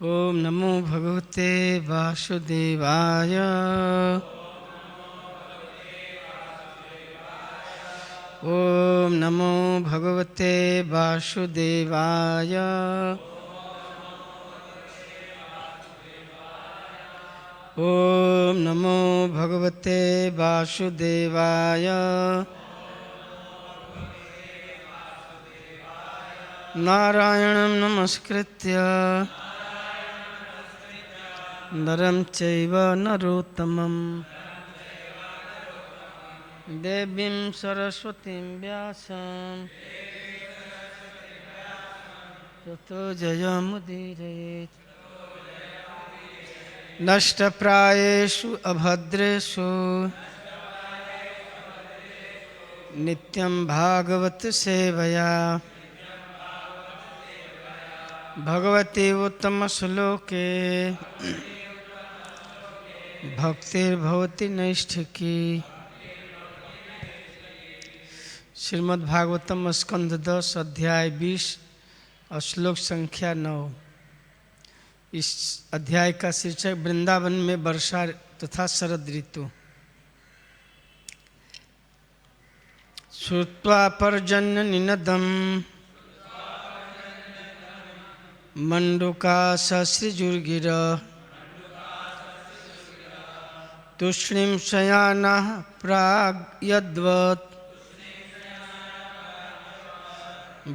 ओम नमो भगवते वासुदेवाय। ओम नमो भगवते वासुदेवाय। ओम नमो भगवते वासुदेवाय। नारायणं नमस्कृत्य नरं चैव नरोत्तमं देवीं सरस्वतीं व्यासं ततो जयमुदीरयेत्। नष्टप्रायेषु अभद्रेषु नित्यं भागवत सेवया भगवती उत्तमश्लोके भक्तिर्भवति नैष्ठिकी। श्रीमद्भागवतम स्कंध 10 अध्याय 20 श्लोक संख्या 9। इस अध्याय का शीर्षक वृंदावन में वर्षा तथा शरद ऋतु। श्रुत्वा पर्जन्य निनदम मंडूका ससृजुर्गिर तूष्णीं शयानः प्राग्यद्वत्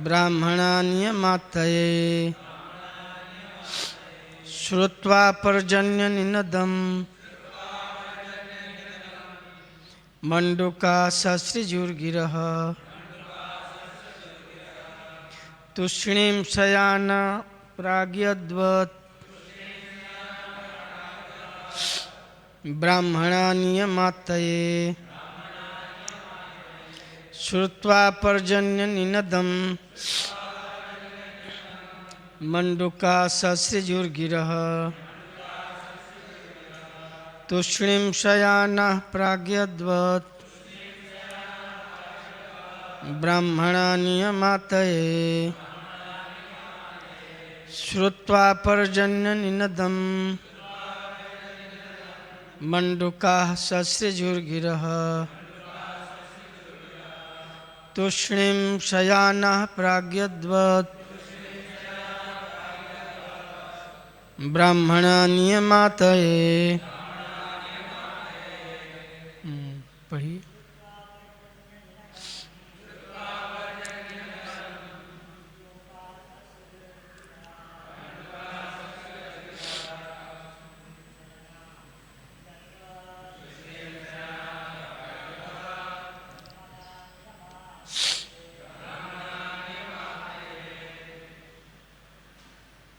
ब्राह्मणान्यमातये। श्रुत्वा पर्जन्य निनदम मंडूका ससृजुर्गिरः तूष्णीं शयानः प्राग्यद्वत् ब्राह्मणान्यमातये। श्रुत्वा पर्जन्य निनदम मंडूका ससृजुर्गिरः तूष्णीं शयानः प्राग्यद्वत् ब्राह्मणान्यमातये। श्रुत्वा पर्जन्य निनदम मंडूका ससृजुर्गिरः तूष्णीं शयानः प्राग्यद्वत् ब्राह्मणान्यमातये। पढ़िए।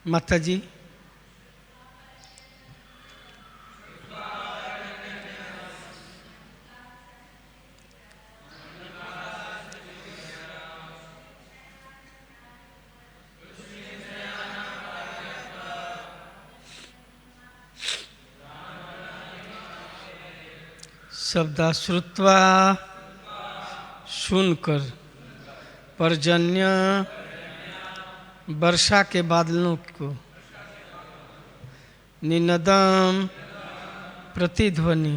माता जी, शब्द श्रुत्वा सुनकर, पर्जन्य वर्षा के बादलों को, निनदम प्रतिध्वनि,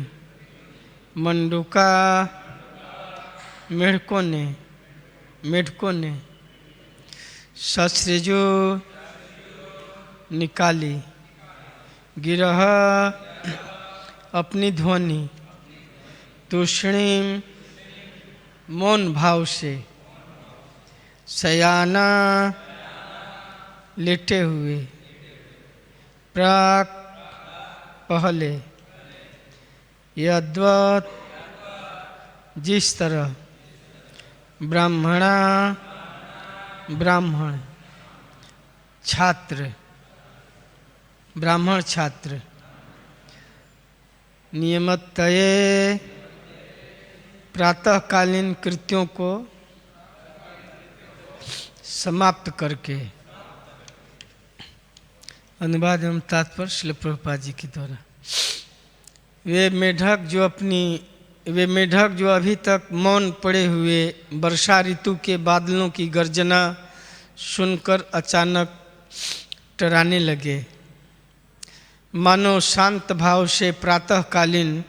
मंडूका मेढकों ने ससृजु निकाली, गिरह अपनी ध्वनि, तूष्णीम मौन भाव से, शयाना लेटे हुए, प्राक पहले, यद्वत् जिस तरह, ब्राह्मण छात्र नियमतये प्रातःकालीन कृत्यों को समाप्त करके। अनुवाद एवं तात्पर्य श्रील प्रभुपाद जी के द्वारा। वे मेढक जो अभी तक मौन पड़े हुए वर्षा ऋतु के बादलों की गर्जना सुनकर अचानक टराने लगे। मानो शांत भाव से प्रातःकालीन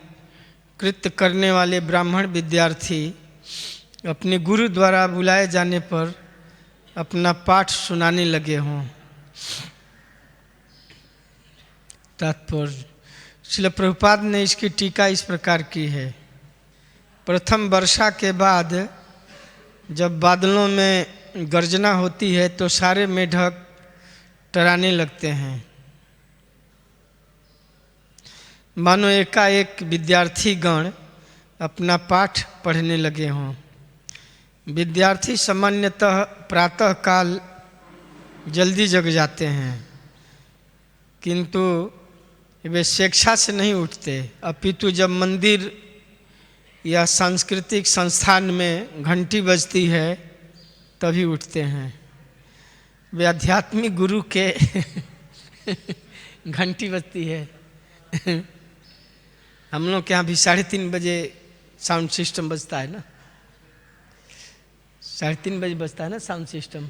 कृत्य करने वाले ब्राह्मण विद्यार्थी अपने गुरु द्वारा बुलाए जाने पर अपना पाठ सुनाने लगे हों। तात्पर्य, श्रील प्रभुपाद ने इसकी टीका इस प्रकार की है। प्रथम वर्षा के बाद जब बादलों में गर्जना होती है तो सारे मेढक टराने लगते हैं। मानो एकाएक विद्यार्थी गण अपना पाठ पढ़ने लगे हों। विद्यार्थी सामान्यतः प्रातःकाल जल्दी जग जाते हैं, किंतु वे स्वेच्छा से नहीं उठते, अपितु जब मंदिर या सांस्कृतिक संस्थान में घंटी बजती है तभी उठते हैं। वे आध्यात्मिक गुरु के घंटी बजती है। हम लोग के यहाँ भी 3:30 बजे साउंड सिस्टम बजता है ना, 3:30 बजे बजता है ना साउंड सिस्टम,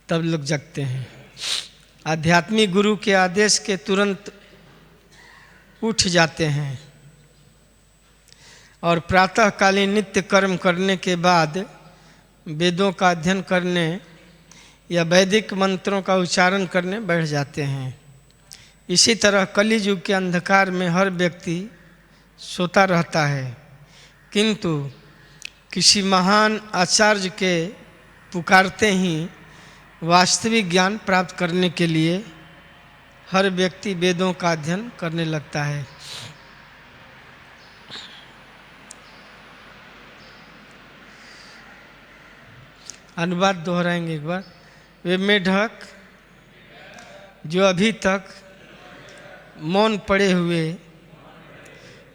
तब लोग जगते हैं। आध्यात्मिक गुरु के आदेश के तुरंत उठ जाते हैं और प्रातःकालीन नित्य कर्म करने के बाद वेदों का अध्ययन करने या वैदिक मंत्रों का उच्चारण करने बैठ जाते हैं। इसी तरह कलि युग के अंधकार में हर व्यक्ति सोता रहता है, किंतु किसी महान आचार्य के पुकारते ही वास्तविक ज्ञान प्राप्त करने के लिए हर व्यक्ति वेदों का अध्ययन करने लगता है। अनुवाद दोहराएंगे एक बार। वे मेढक जो अभी तक मौन पड़े हुए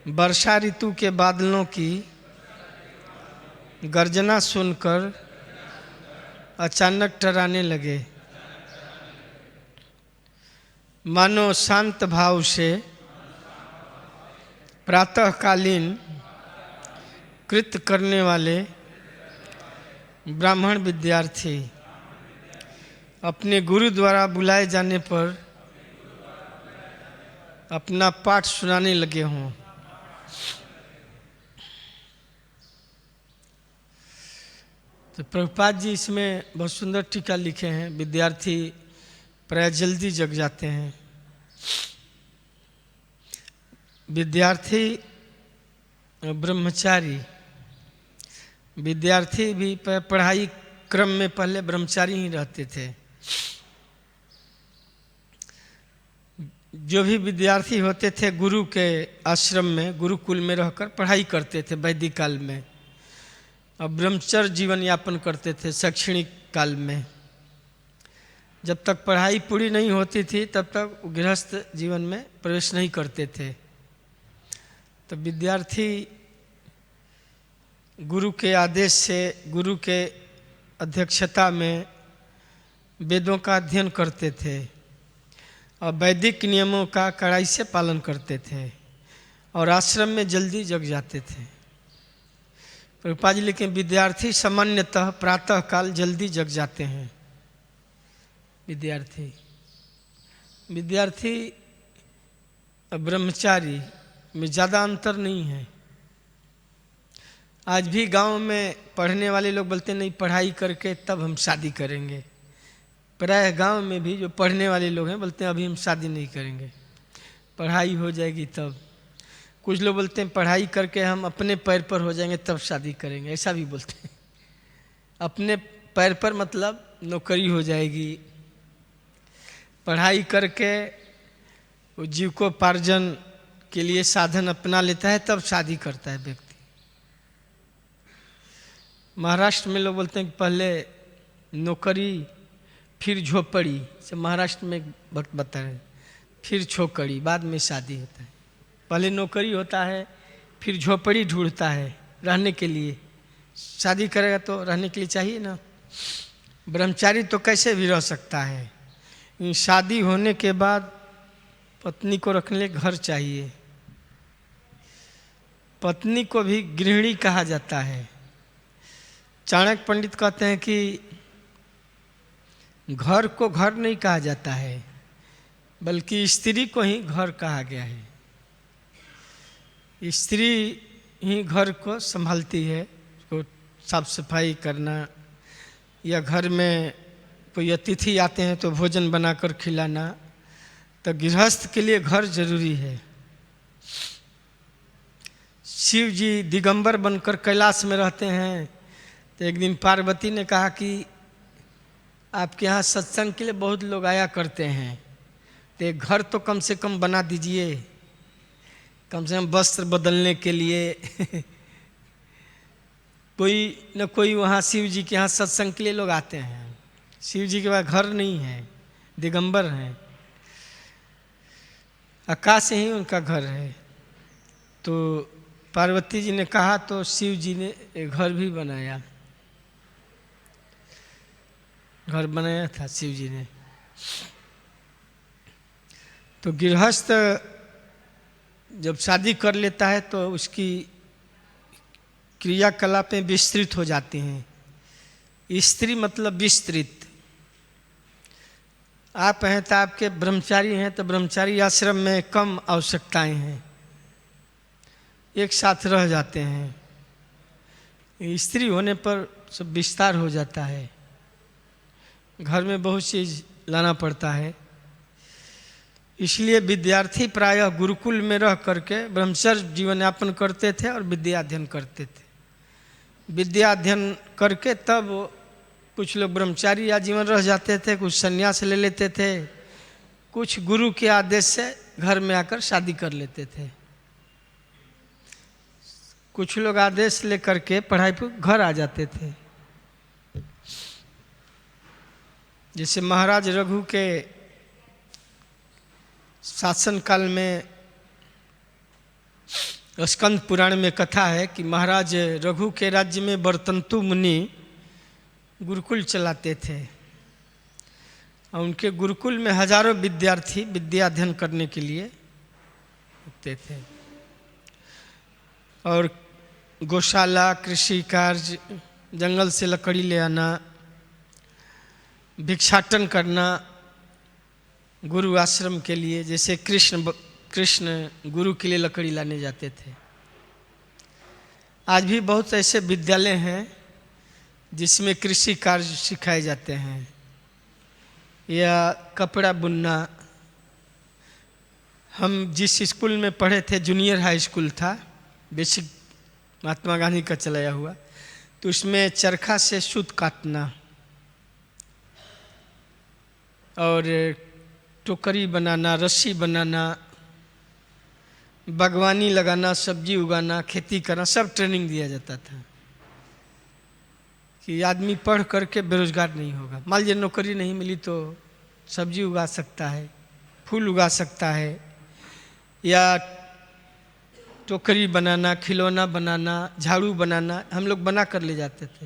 वर्षा ऋतु के बादलों की गर्जना सुनकर अचानक टराने लगे। मानो शांत भाव से प्रातःकालीन कृत्य करने वाले ब्राह्मण विद्यार्थी अपने गुरु द्वारा बुलाए जाने पर अपना पाठ सुनाने लगे हों। तो प्रभुपाद जी इसमें बहुत सुंदर टीका लिखे हैं। विद्यार्थी प्राय जल्दी जग जाते हैं। विद्यार्थी ब्रह्मचारी, विद्यार्थी भी पढ़ाई क्रम में पहले ब्रह्मचारी ही रहते थे। जो भी विद्यार्थी होते थे गुरु के आश्रम में, गुरुकुल में रहकर पढ़ाई करते थे वैदिक काल में, और ब्रह्मचर्य जीवन यापन करते थे शैक्षणिक काल में। जब तक पढ़ाई पूरी नहीं होती थी तब तक गृहस्थ जीवन में प्रवेश नहीं करते थे। तो विद्यार्थी गुरु के आदेश से, गुरु के अध्यक्षता में वेदों का अध्ययन करते थे और वैदिक नियमों का कड़ाई से पालन करते थे और आश्रम में जल्दी जग जाते थे। प्रभुपाद जी लिखे विद्यार्थी सामान्यतः प्रातःकाल जल्दी जग जाते हैं। विद्यार्थी ब्रह्मचारी में ज़्यादा अंतर नहीं है। आज भी गांव में पढ़ने वाले लोग बोलते नहीं पढ़ाई करके तब हम शादी करेंगे। प्राय गांव में भी जो पढ़ने वाले लोग हैं बोलते हैं अभी हम शादी नहीं करेंगे, पढ़ाई हो जाएगी तब। कुछ लोग बोलते हैं पढ़ाई करके हम अपने पैर पर हो जाएंगे तब शादी करेंगे, ऐसा भी बोलते हैं। अपने पैर पर मतलब नौकरी हो जाएगी। पढ़ाई करके वो जीविकोपार्जन के लिए साधन अपना लेता है तब शादी करता है व्यक्ति। महाराष्ट्र में लोग बोलते हैं कि पहले नौकरी फिर झोपड़ी, से महाराष्ट्र में वक्त बता रहे, फिर छोकड़ी, बाद में शादी होता है। पहले नौकरी होता है फिर झोपड़ी ढूंढता है रहने के लिए। शादी करेगा तो रहने के लिए चाहिए ना। ब्रह्मचारी तो कैसे भी रह सकता है। शादी होने के बाद पत्नी को रखने के लिए घर चाहिए। पत्नी को भी गृहिणी कहा जाता है। चाणक्य पंडित कहते हैं कि घर को घर नहीं कहा जाता है, बल्कि स्त्री को ही घर कहा गया है। स्त्री ही घर को संभालती है, उसको साफ सफाई करना, या घर में कोई अतिथि आते हैं तो भोजन बनाकर खिलाना। तो गृहस्थ के लिए घर जरूरी है। शिव जी दिगंबर बनकर कैलाश में रहते हैं, तो एक दिन पार्वती ने कहा कि आपके यहाँ सत्संग के लिए बहुत लोग आया करते हैं, तो एक घर तो कम से कम बना दीजिए, कम से कम वस्त्र बदलने के लिए कोई न कोई वहाँ शिव जी के यहाँ सत्संग के लिए लोग आते हैं। शिव जी के पास घर नहीं है, दिगंबर हैं, आकाश से ही उनका घर है। तो पार्वती जी ने कहा तो शिव जी ने एक घर भी बनाया, घर बनाया था शिव जी ने। तो गृहस्थ जब शादी कर लेता है तो उसकी क्रियाकलापें विस्तृत हो जाती हैं। स्त्री मतलब विस्तृत। आप हैं तो आपके ब्रह्मचारी हैं, तो ब्रह्मचारी आश्रम में कम आवश्यकताएं हैं, एक साथ रह जाते हैं। स्त्री होने पर सब विस्तार हो जाता है, घर में बहुत चीज़ लाना पड़ता है। इसलिए विद्यार्थी प्रायः गुरुकुल में रह करके ब्रह्मचर्य जीवन यापन करते थे और विद्या अध्ययन करते थे। विद्या अध्ययन करके तब कुछ लोग ब्रह्मचारी या जीवन रह जाते थे, कुछ संन्यास ले लेते थे, कुछ गुरु के आदेश से घर में आकर शादी कर लेते थे। कुछ लोग आदेश लेकर के पढ़ाई पर घर आ जाते थे। जैसे महाराज रघु के शासन काल में स्कंद पुराण में कथा है कि महाराज रघु के राज्य में बर्तंतु मुनि गुरुकुल चलाते थे, और उनके गुरुकुल में हजारों विद्यार्थी विद्या अध्ययन करने के लिए होते थे। और गौशाला, कृषि कार्य, जंगल से लकड़ी ले आना, भिक्षाटन करना गुरु आश्रम के लिए। जैसे कृष्ण गुरु के लिए लकड़ी लाने जाते थे। आज भी बहुत ऐसे विद्यालय हैं जिसमें कृषि कार्य सिखाए जाते हैं, या कपड़ा बुनना। हम जिस स्कूल में पढ़े थे, जूनियर हाई स्कूल था, बेसिक महात्मा गांधी का चलाया हुआ, तो उसमें चरखा से सूत काटना और टोकरी बनाना, रस्सी बनाना, बागवानी लगाना, सब्जी उगाना, खेती करना, सब ट्रेनिंग दिया जाता था कि आदमी पढ़ करके बेरोजगार नहीं होगा। मान लीजिए नौकरी नहीं मिली तो सब्जी उगा सकता है, फूल उगा सकता है, या टोकरी बनाना, खिलौना बनाना, झाड़ू बनाना, हम लोग बना कर ले जाते थे।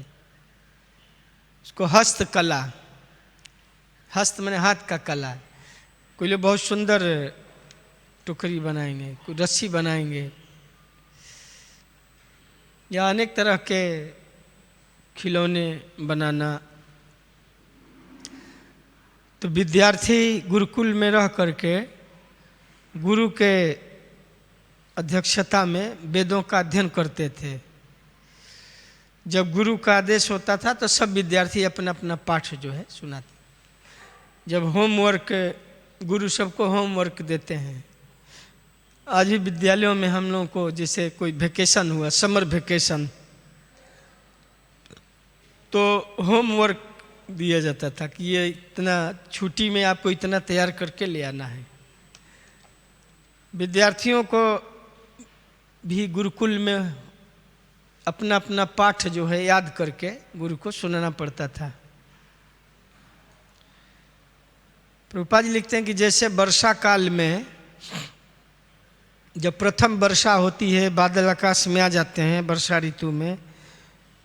उसको हस्तकला, हस्त माने हाथ का कला। कोई लोग बहुत सुंदर टोकरी बनाएंगे, कोई रस्सी बनाएंगे, या अनेक तरह के खिलौने बनाना। तो विद्यार्थी गुरुकुल में रह करके गुरु के अध्यक्षता में वेदों का अध्ययन करते थे। जब गुरु का आदेश होता था तो सब विद्यार्थी अपना अपना पाठ जो है सुनाते। जब होमवर्क, गुरु सबको होमवर्क देते हैं। आज भी विद्यालयों में हम लोगों को जैसे कोई वेकेशन हुआ, समर वेकेशन, तो होमवर्क दिया जाता था कि ये इतना छुट्टी में आपको इतना तैयार करके ले आना है। विद्यार्थियों को भी गुरुकुल में अपना अपना पाठ जो है याद करके गुरु को सुनाना पड़ता था। प्रभुपाद जी लिखते हैं कि जैसे वर्षा काल में जब प्रथम वर्षा होती है, बादल आकाश में आ जाते हैं वर्षा ऋतु में,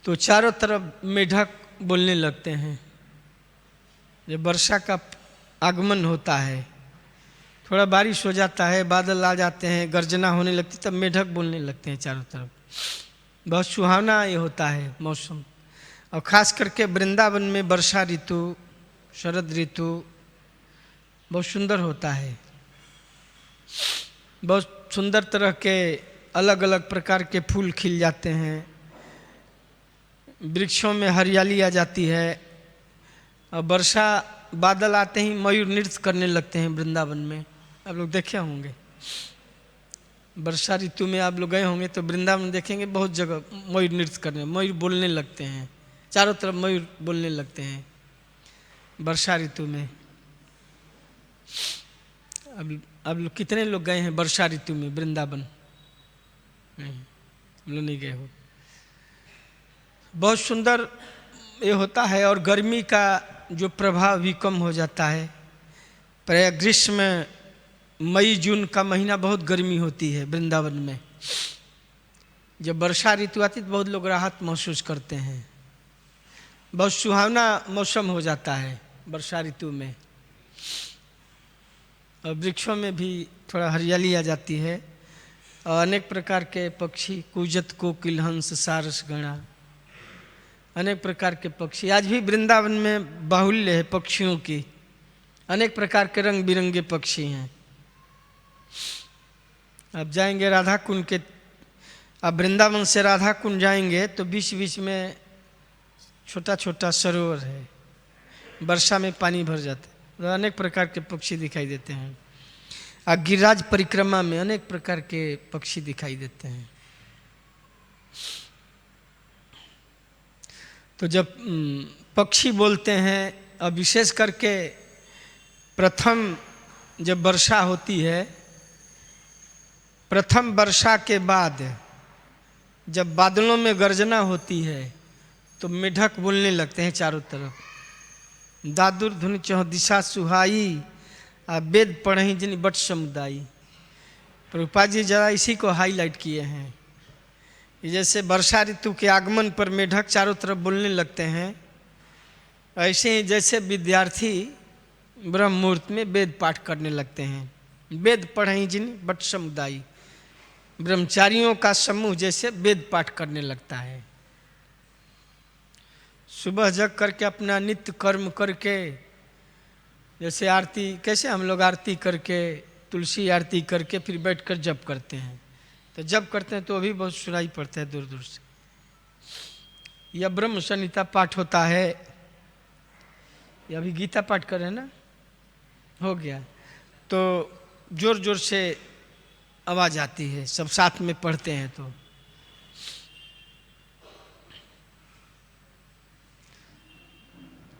तो चारों तरफ मेढक बोलने लगते हैं। जब वर्षा का आगमन होता है, थोड़ा बारिश हो जाता है, बादल आ जाते हैं, गर्जना होने लगती, तब मेढक बोलने लगते हैं चारों तरफ। बहुत सुहावना ये होता है मौसम। और ख़ास करके वृंदावन में वर्षा ऋतु, शरद ऋतु, बहुत सुंदर होता है। बहुत सुंदर तरह के अलग अलग प्रकार के फूल खिल जाते हैं, वृक्षों में हरियाली आ जाती है, और वर्षा बादल आते ही मयूर नृत्य करने लगते हैं वृंदावन में। आप लोग देखे होंगे, वर्षा ऋतु में आप लोग गए होंगे तो वृंदावन देखेंगे बहुत जगह मयूर नृत्य करने, मयूर बोलने लगते हैं, चारों तरफ मयूर बोलने लगते हैं वर्षा ऋतु में। अब लोग कितने लोग गए हैं वर्षा ऋतु में वृंदावन? नहीं, हम लोग नहीं गए हो। बहुत सुंदर ये होता है, और गर्मी का जो प्रभाव भी कम हो जाता है। प्राय ग्रीष्म में मई जून का महीना बहुत गर्मी होती है वृंदावन में। जब वर्षा ऋतु आती तो बहुत लोग राहत महसूस करते हैं, बहुत सुहावना मौसम हो जाता है वर्षा ऋतु में, और वृक्षों में भी थोड़ा हरियाली आ जाती है, और अनेक प्रकार के पक्षी, कूजत कोकिल हंस सारस गणा, अनेक प्रकार के पक्षी। आज भी वृंदावन में बाहुल्य है पक्षियों की, अनेक प्रकार के रंग बिरंगे पक्षी हैं। आप जाएंगे राधा कुंड के, आप वृंदावन से राधा कुंड जाएंगे तो बीच बीच में छोटा छोटा सरोवर है, वर्षा में पानी भर जाता है, तो अनेक प्रकार के पक्षी दिखाई देते हैं। और गिरिराज परिक्रमा में अनेक प्रकार के पक्षी दिखाई देते हैं। तो जब पक्षी बोलते हैं, और विशेष करके प्रथम जब वर्षा होती है, प्रथम वर्षा के बाद जब बादलों में गर्जना होती है तो मेढक बोलने लगते हैं चारों तरफ। दादुर धुन चौह दिशा सुहाई, आ वेद पढ़ही जिन बट समुदायी। प्रभुपाद जी जरा इसी को हाईलाइट किए हैं। जैसे वर्षा ऋतु के आगमन पर मेढक चारों तरफ बोलने लगते हैं, ऐसे ही जैसे विद्यार्थी ब्रह्म मुहूर्त में वेद पाठ करने लगते हैं। वेद पढ़ही जिन बट समुदायी, ब्रह्मचारियों का समूह जैसे वेद पाठ करने लगता है। सुबह जग करके अपना नित्य कर्म करके, जैसे आरती, कैसे हम लोग आरती करके, तुलसी आरती करके फिर बैठकर जप करते हैं, तो जप करते हैं तो अभी बहुत सुनाई पड़ता है दूर दूर से। यह ब्रह्म संहिता पाठ होता है, ये अभी गीता पाठ कर रहे हैं ना, हो गया, तो जोर जोर से आवाज आती है, सब साथ में पढ़ते हैं।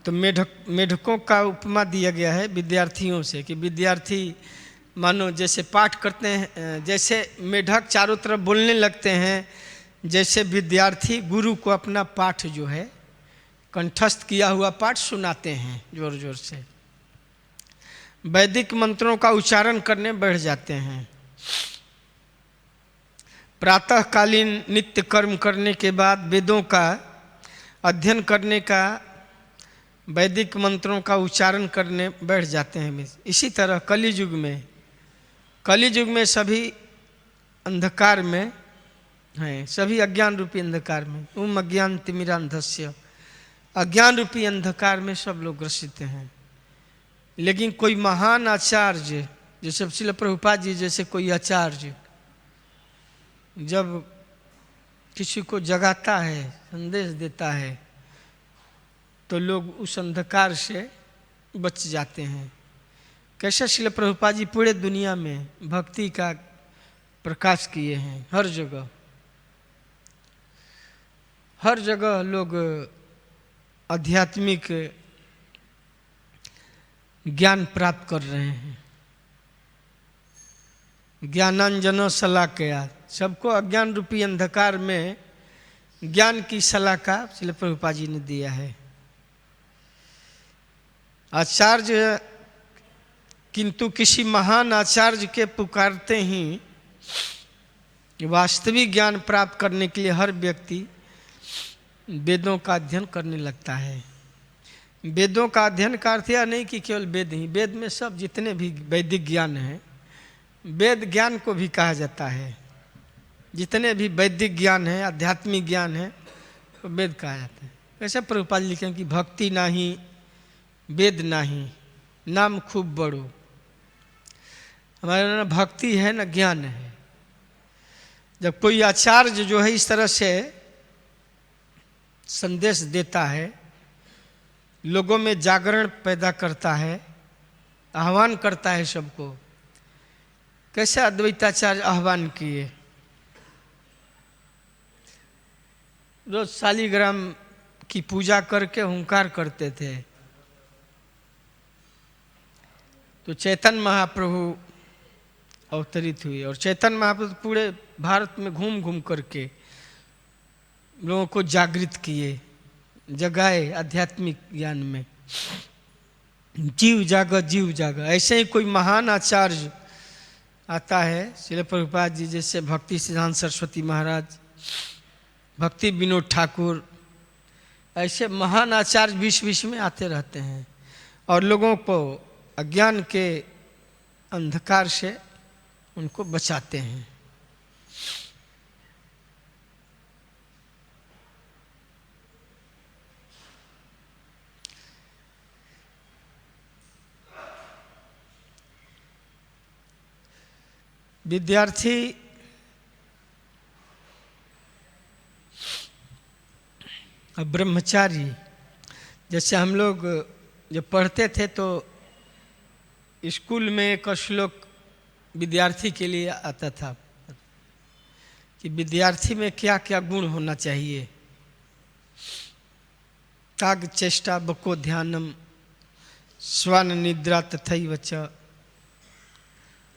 तो मेढकों का उपमा दिया गया है विद्यार्थियों से, कि विद्यार्थी मानो जैसे पाठ करते हैं, जैसे मेढक चारों तरफ बोलने लगते हैं, जैसे विद्यार्थी गुरु को अपना पाठ जो है कंठस्थ किया हुआ पाठ सुनाते हैं जोर जोर से। वैदिक मंत्रों का उच्चारण करने बैठ जाते हैं। प्रातःकालीन नित्य कर्म करने के बाद वेदों का अध्ययन करने का, वैदिक मंत्रों का उच्चारण करने बैठ जाते हैं। इसी तरह कलियुग में सभी अंधकार में हैं, सभी अज्ञान रूपी अंधकार में। अज्ञान तिमिरांधस्य, अज्ञान रूपी अंधकार में सब लोग ग्रसित हैं। लेकिन कोई महान आचार्य, जैसे श्रील प्रभुपाद जी जैसे कोई आचार्य जब किसी को जगाता है, संदेश देता है, तो लोग उस अंधकार से बच जाते हैं। कैसे श्रील प्रभुपाद जी पूरे दुनिया में भक्ति का प्रकाश किए हैं। हर जगह लोग आध्यात्मिक ज्ञान प्राप्त कर रहे हैं। ज्ञानांजनो शलाकया, सबको अज्ञान रूपी अंधकार में ज्ञान की शलाका श्रील प्रभुपाद जी ने दिया है। आचार्य, किंतु किसी महान आचार्य के पुकारते ही वास्तविक ज्ञान प्राप्त करने के लिए हर व्यक्ति वेदों का अध्ययन करने लगता है। वेदों का अध्ययन का अर्थ यह नहीं कि केवल वेद ही, वेद में सब जितने भी वैदिक ज्ञान हैं, वेद ज्ञान को भी कहा जाता है। जितने भी वैदिक ज्ञान है, आध्यात्मिक ज्ञान है, तो वेद कहा जाता है। वैसे प्रभुपाद लिखे कि भक्ति नाही वेद नाही, नाम खूब बड़ो, हमारे ना भक्ति है ना ज्ञान है। जब कोई आचार्य जो है इस तरह से संदेश देता है, लोगों में जागरण पैदा करता है, आह्वान करता है सबको, कैसे अद्वैताचार्य आह्वान किए। रोज शालिग्राम की पूजा करके हुंकार करते थे, तो चैतन्य महाप्रभु अवतरित हुए और चैतन्य महाप्रभु पूरे भारत में घूम घूम करके लोगों को जागृत किए, जगाए आध्यात्मिक ज्ञान में। जीव जागा जीव जागा। ऐसे ही कोई महान आचार्य आता है, श्रील प्रभुपाद जी जैसे, भक्ति सिद्धांत सरस्वती महाराज, भक्ति विनोद ठाकुर, ऐसे महान आचार्य बीच बीच में आते रहते हैं और लोगों को अज्ञान के अंधकार से उनको बचाते हैं। विद्यार्थी और ब्रह्मचारी, जैसे हम लोग जब पढ़ते थे तो स्कूल में एक श्लोक विद्यार्थी के लिए आता था कि विद्यार्थी में क्या क्या गुण होना चाहिए। काग चेष्टा बको ध्यानम स्वान निद्रा तथैव च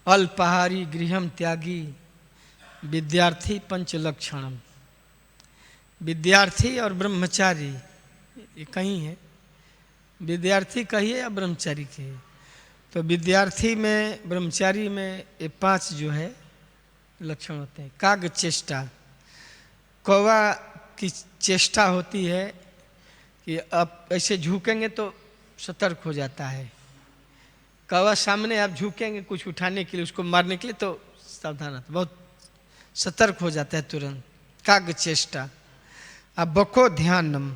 अल्पाहारी गृहम त्यागी विद्यार्थी पंचलक्षणम। विद्यार्थी और ब्रह्मचारी ये कहीं है, विद्यार्थी कहिए या ब्रह्मचारी कहिए, तो विद्यार्थी में ब्रह्मचारी में ये 5 जो है लक्षण होते हैं। काग चेष्टा, कौवा की चेष्टा होती है कि आप ऐसे झुकेंगे तो सतर्क हो जाता है। कौवा सामने आप झुकेंगे कुछ उठाने के लिए, उसको मारने के लिए, तो सावधान रहता, बहुत सतर्क हो जाता है तुरंत। काग चेष्टा। अब बको ध्यानम,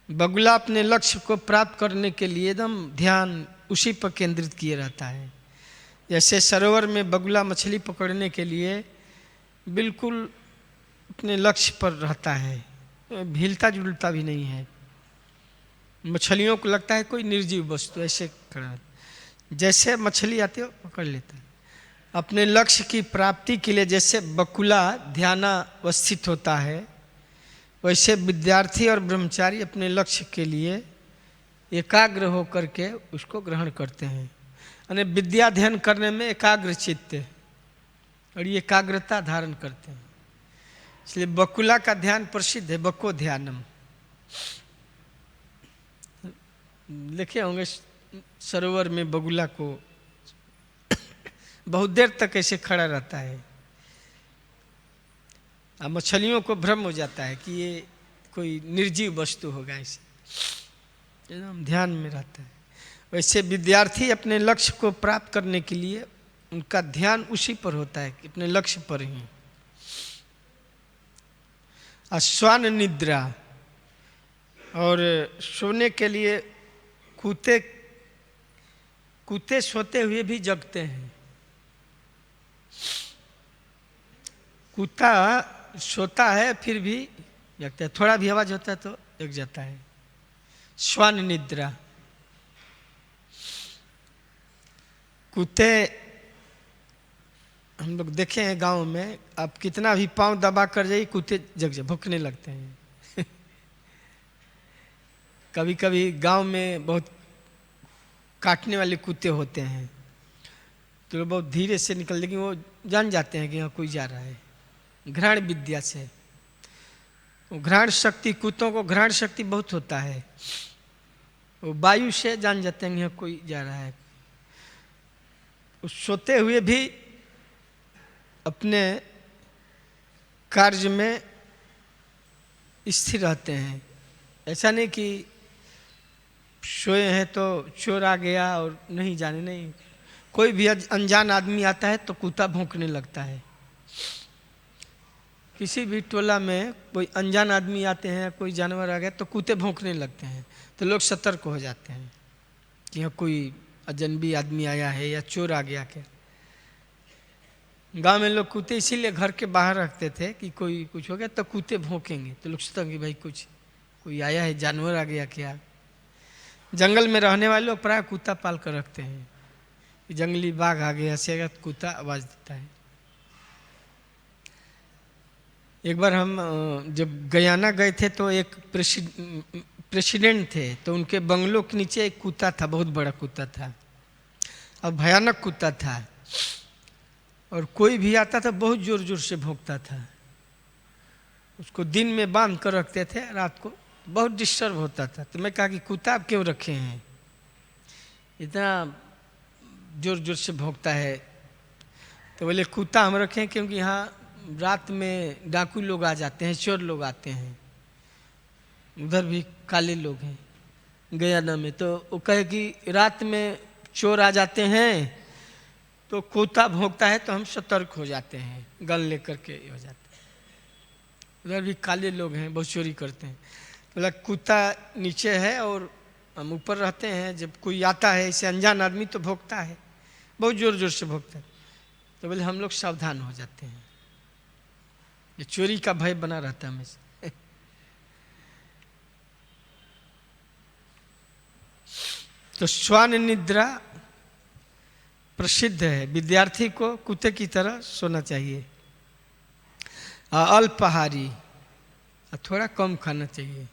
बगुला अपने लक्ष्य को प्राप्त करने के लिए एकदम ध्यान उसी पर केंद्रित किए रहता है। जैसे सरोवर में बगुला मछली पकड़ने के लिए बिल्कुल अपने लक्ष्य पर रहता है, हिलता जुलता भी नहीं है। मछलियों को लगता है कोई निर्जीव वस्तु, ऐसे खड़ा, जैसे मछली आती है पकड़ लेता है। अपने लक्ष्य की प्राप्ति के लिए जैसे बकुला ध्यानावस्थित होता है, वैसे विद्यार्थी और ब्रह्मचारी अपने लक्ष्य के लिए एकाग्र होकर के उसको ग्रहण करते हैं। यानी विद्या अध्ययन करने में एकाग्र चित्त और ये एकाग्रता धारण करते हैं। इसलिए बकुला का ध्यान प्रसिद्ध है, बको ध्यानम। देखे होंगे सरोवर में बगुला को बहुत देर तक ऐसे खड़ा रहता है, अब मछलियों को भ्रम हो जाता है कि ये कोई निर्जीव वस्तु होगा, ऐसे एकदम ध्यान में रहता है। वैसे विद्यार्थी अपने लक्ष्य को प्राप्त करने के लिए उनका ध्यान उसी पर होता है, अपने लक्ष्य पर ही। स्वान निद्रा, और सोने के लिए कूते सोते हुए भी जगते हैं। कुत्ता सोता है फिर भी जगता है, थोड़ा भी आवाज होता है तो जग जाता है। स्वान निद्रा। कुत्ते हम लोग देखे हैं गांव में, आप कितना भी पांव दबा कर जाइए कुत्ते जग जाए, भौंकने लगते हैं। कभी कभी गांव में बहुत काटने वाले कुत्ते होते हैं तो लोग बहुत धीरे से निकल, लेकिन वो जान जाते हैं कि यहाँ कोई जा रहा है। घ्राण विद्या से, घ्राण शक्ति, कुत्तों को घ्राण शक्ति बहुत होता है, वो वायु से जान जाते हैं कि यहाँ कोई जा रहा है। उस सोते हुए भी अपने कार्य में स्थिर रहते हैं। ऐसा नहीं कि सोए हैं तो चोर आ गया और नहीं जाने, नहीं, कोई भी अनजान आदमी आता है तो कुत्ता भौंकने लगता है। किसी भी टोला में कोई अनजान आदमी आते हैं, कोई जानवर आ गया तो कुत्ते भौंकने लगते हैं, तो लोग सतर्क हो जाते हैं कि यहाँ कोई अजनबी आदमी आया है या चोर आ गया क्या। गांव में लोग कुत्ते इसीलिए घर के बाहर रखते थे कि कोई कुछ हो गया तो कुत्ते भौंकेंगे, तो लोग सोचते कि भाई कुछ कोई आया है, जानवर आ गया क्या। जंगल में रहने वाले लोग प्राय कुत्ता पाल कर रखते हैं कि जंगली बाघ आ गया, ऐसे तो कुत्ता आवाज़ देता है। एक बार हम जब गयाना गए थे तो एक प्रेसिडेंट थे, तो उनके बंगलों के नीचे एक कुत्ता था, बहुत बड़ा कुत्ता था और भयानक कुत्ता था, और कोई भी आता था बहुत जोर जोर से भौंकता था। उसको दिन में बांध कर रखते थे, रात को बहुत डिस्टर्ब होता था। तो मैं कहा कि कुत्ता आप क्यों रखे हैं, इतना जोर जोर से भौंकता है। तो बोले कुत्ता हम रखें क्योंकि यहाँ रात में डाकू लोग आ जाते हैं, चोर लोग आते हैं, उधर भी काले लोग हैं गयाना में। तो वो कहे कि रात में चोर आ जाते हैं तो कुत्ता भौंकता है तो हम सतर्क हो जाते हैं, गन लेकर के हो जाते हैं। उधर भी काले लोग हैं, बहुत चोरी करते हैं। बोला कुत्ता नीचे है और हम ऊपर रहते हैं, जब कोई आता है ऐसे अनजान आदमी तो भौंकता है, बहुत जोर जोर से भौंकता है। तो बोले हम लोग सावधान हो जाते हैं, ये चोरी का भय बना रहता है हमेशा। तो श्वान निद्रा प्रसिद्ध है, विद्यार्थी को कुत्ते की तरह सोना चाहिए। अल्पाहारी, थोड़ा कम खाना चाहिए,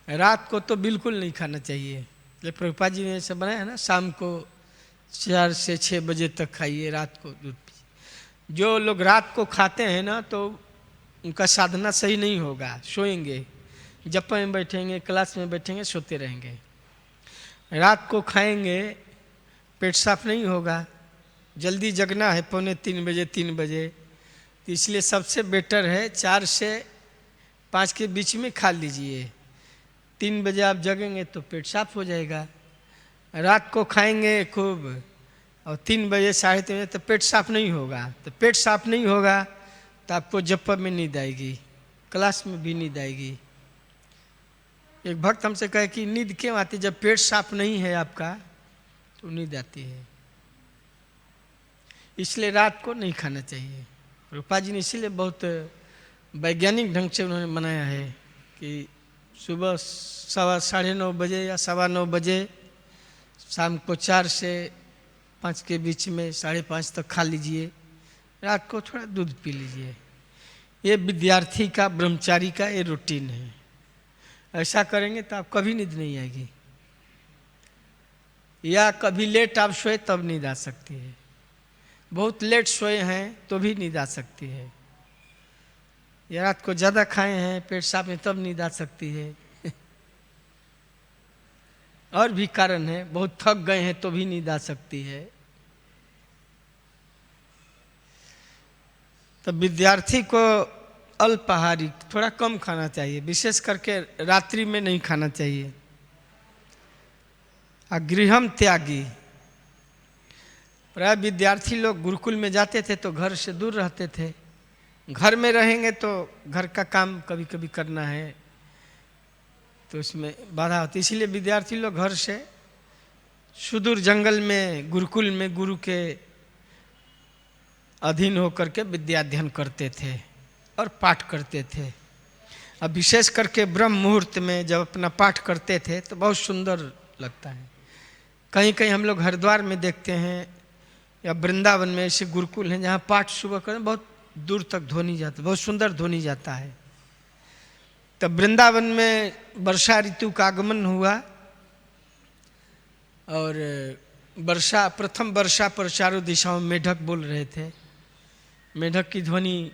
रात को तो बिल्कुल नहीं खाना चाहिए। प्रभुपाद जी ने ऐसा बनाया है ना, शाम को 4 से 6 बजे तक खाइए, रात को दूध पीजिए। जो लोग रात को खाते हैं ना तो उनका साधना सही नहीं होगा, सोएंगे, जप में बैठेंगे, क्लास में बैठेंगे, सोते रहेंगे। रात को खाएंगे, पेट साफ नहीं होगा, जल्दी जगना है 2:45 बजे 3 बजे, तो इसलिए सबसे बेटर है 4 से 5 के बीच में खा लीजिए। 3 बजे आप जगेंगे तो पेट साफ हो जाएगा। रात को खाएंगे खूब और 3 बजे 3:30 बजे तो पेट साफ नहीं होगा, तो पेट साफ नहीं होगा तो आपको जप में नींद आएगी, क्लास में भी नींद आएगी। एक भक्त हमसे कहे कि नींद क्यों आती, जब पेट साफ नहीं है आपका तो नींद आती है। इसलिए रात को नहीं खाना चाहिए। रूपा जी ने इसीलिए बहुत वैज्ञानिक ढंग से उन्होंने बनाया है कि सुबह 9:15 बजे या 9:15 बजे, शाम को 4 से 5 के बीच में 5:30 तक खा लीजिए, रात को थोड़ा दूध पी लीजिए। ये विद्यार्थी का, ब्रह्मचारी का ये रूटीन है। ऐसा करेंगे तो आप कभी नींद नहीं आएगी, या कभी लेट आप सोए तब नींद आ सकती है, बहुत लेट सोए हैं तो भी नींद आ सकती है, या रात को ज़्यादा खाए हैं पेट साफ में तब नींद आ सकती है। और भी कारण है, बहुत थक गए हैं तो भी नींद आ सकती है। तो विद्यार्थी को अल्पाहारी, थोड़ा कम खाना चाहिए, विशेष करके रात्रि में नहीं खाना चाहिए। गृहम त्यागी, प्राय विद्यार्थी लोग गुरुकुल में जाते थे तो घर से दूर रहते थे। घर में रहेंगे तो घर का काम कभी कभी करना है तो उसमें बाधा होती, इसीलिए विद्यार्थी लोग घर से सुदूर जंगल में, गुरुकुल में गुरु के अधीन होकर के विद्या अध्ययन करते थे और पाठ करते थे। अब विशेष करके ब्रह्म मुहूर्त में जब अपना पाठ करते थे तो बहुत सुंदर लगता है। कहीं कहीं हम लोग हरिद्वार में देखते हैं या वृंदावन में ऐसे गुरुकुल हैं जहाँ पाठ सुबह करें, बहुत दूर तक ध्वनि जाता, बहुत सुंदर ध्वनि जाता है। तब वृंदावन में वर्षा ऋतु का आगमन हुआ और वर्षा, प्रथम वर्षा पर चारों दिशाओं में मेढक बोल रहे थे, मेढक की ध्वनि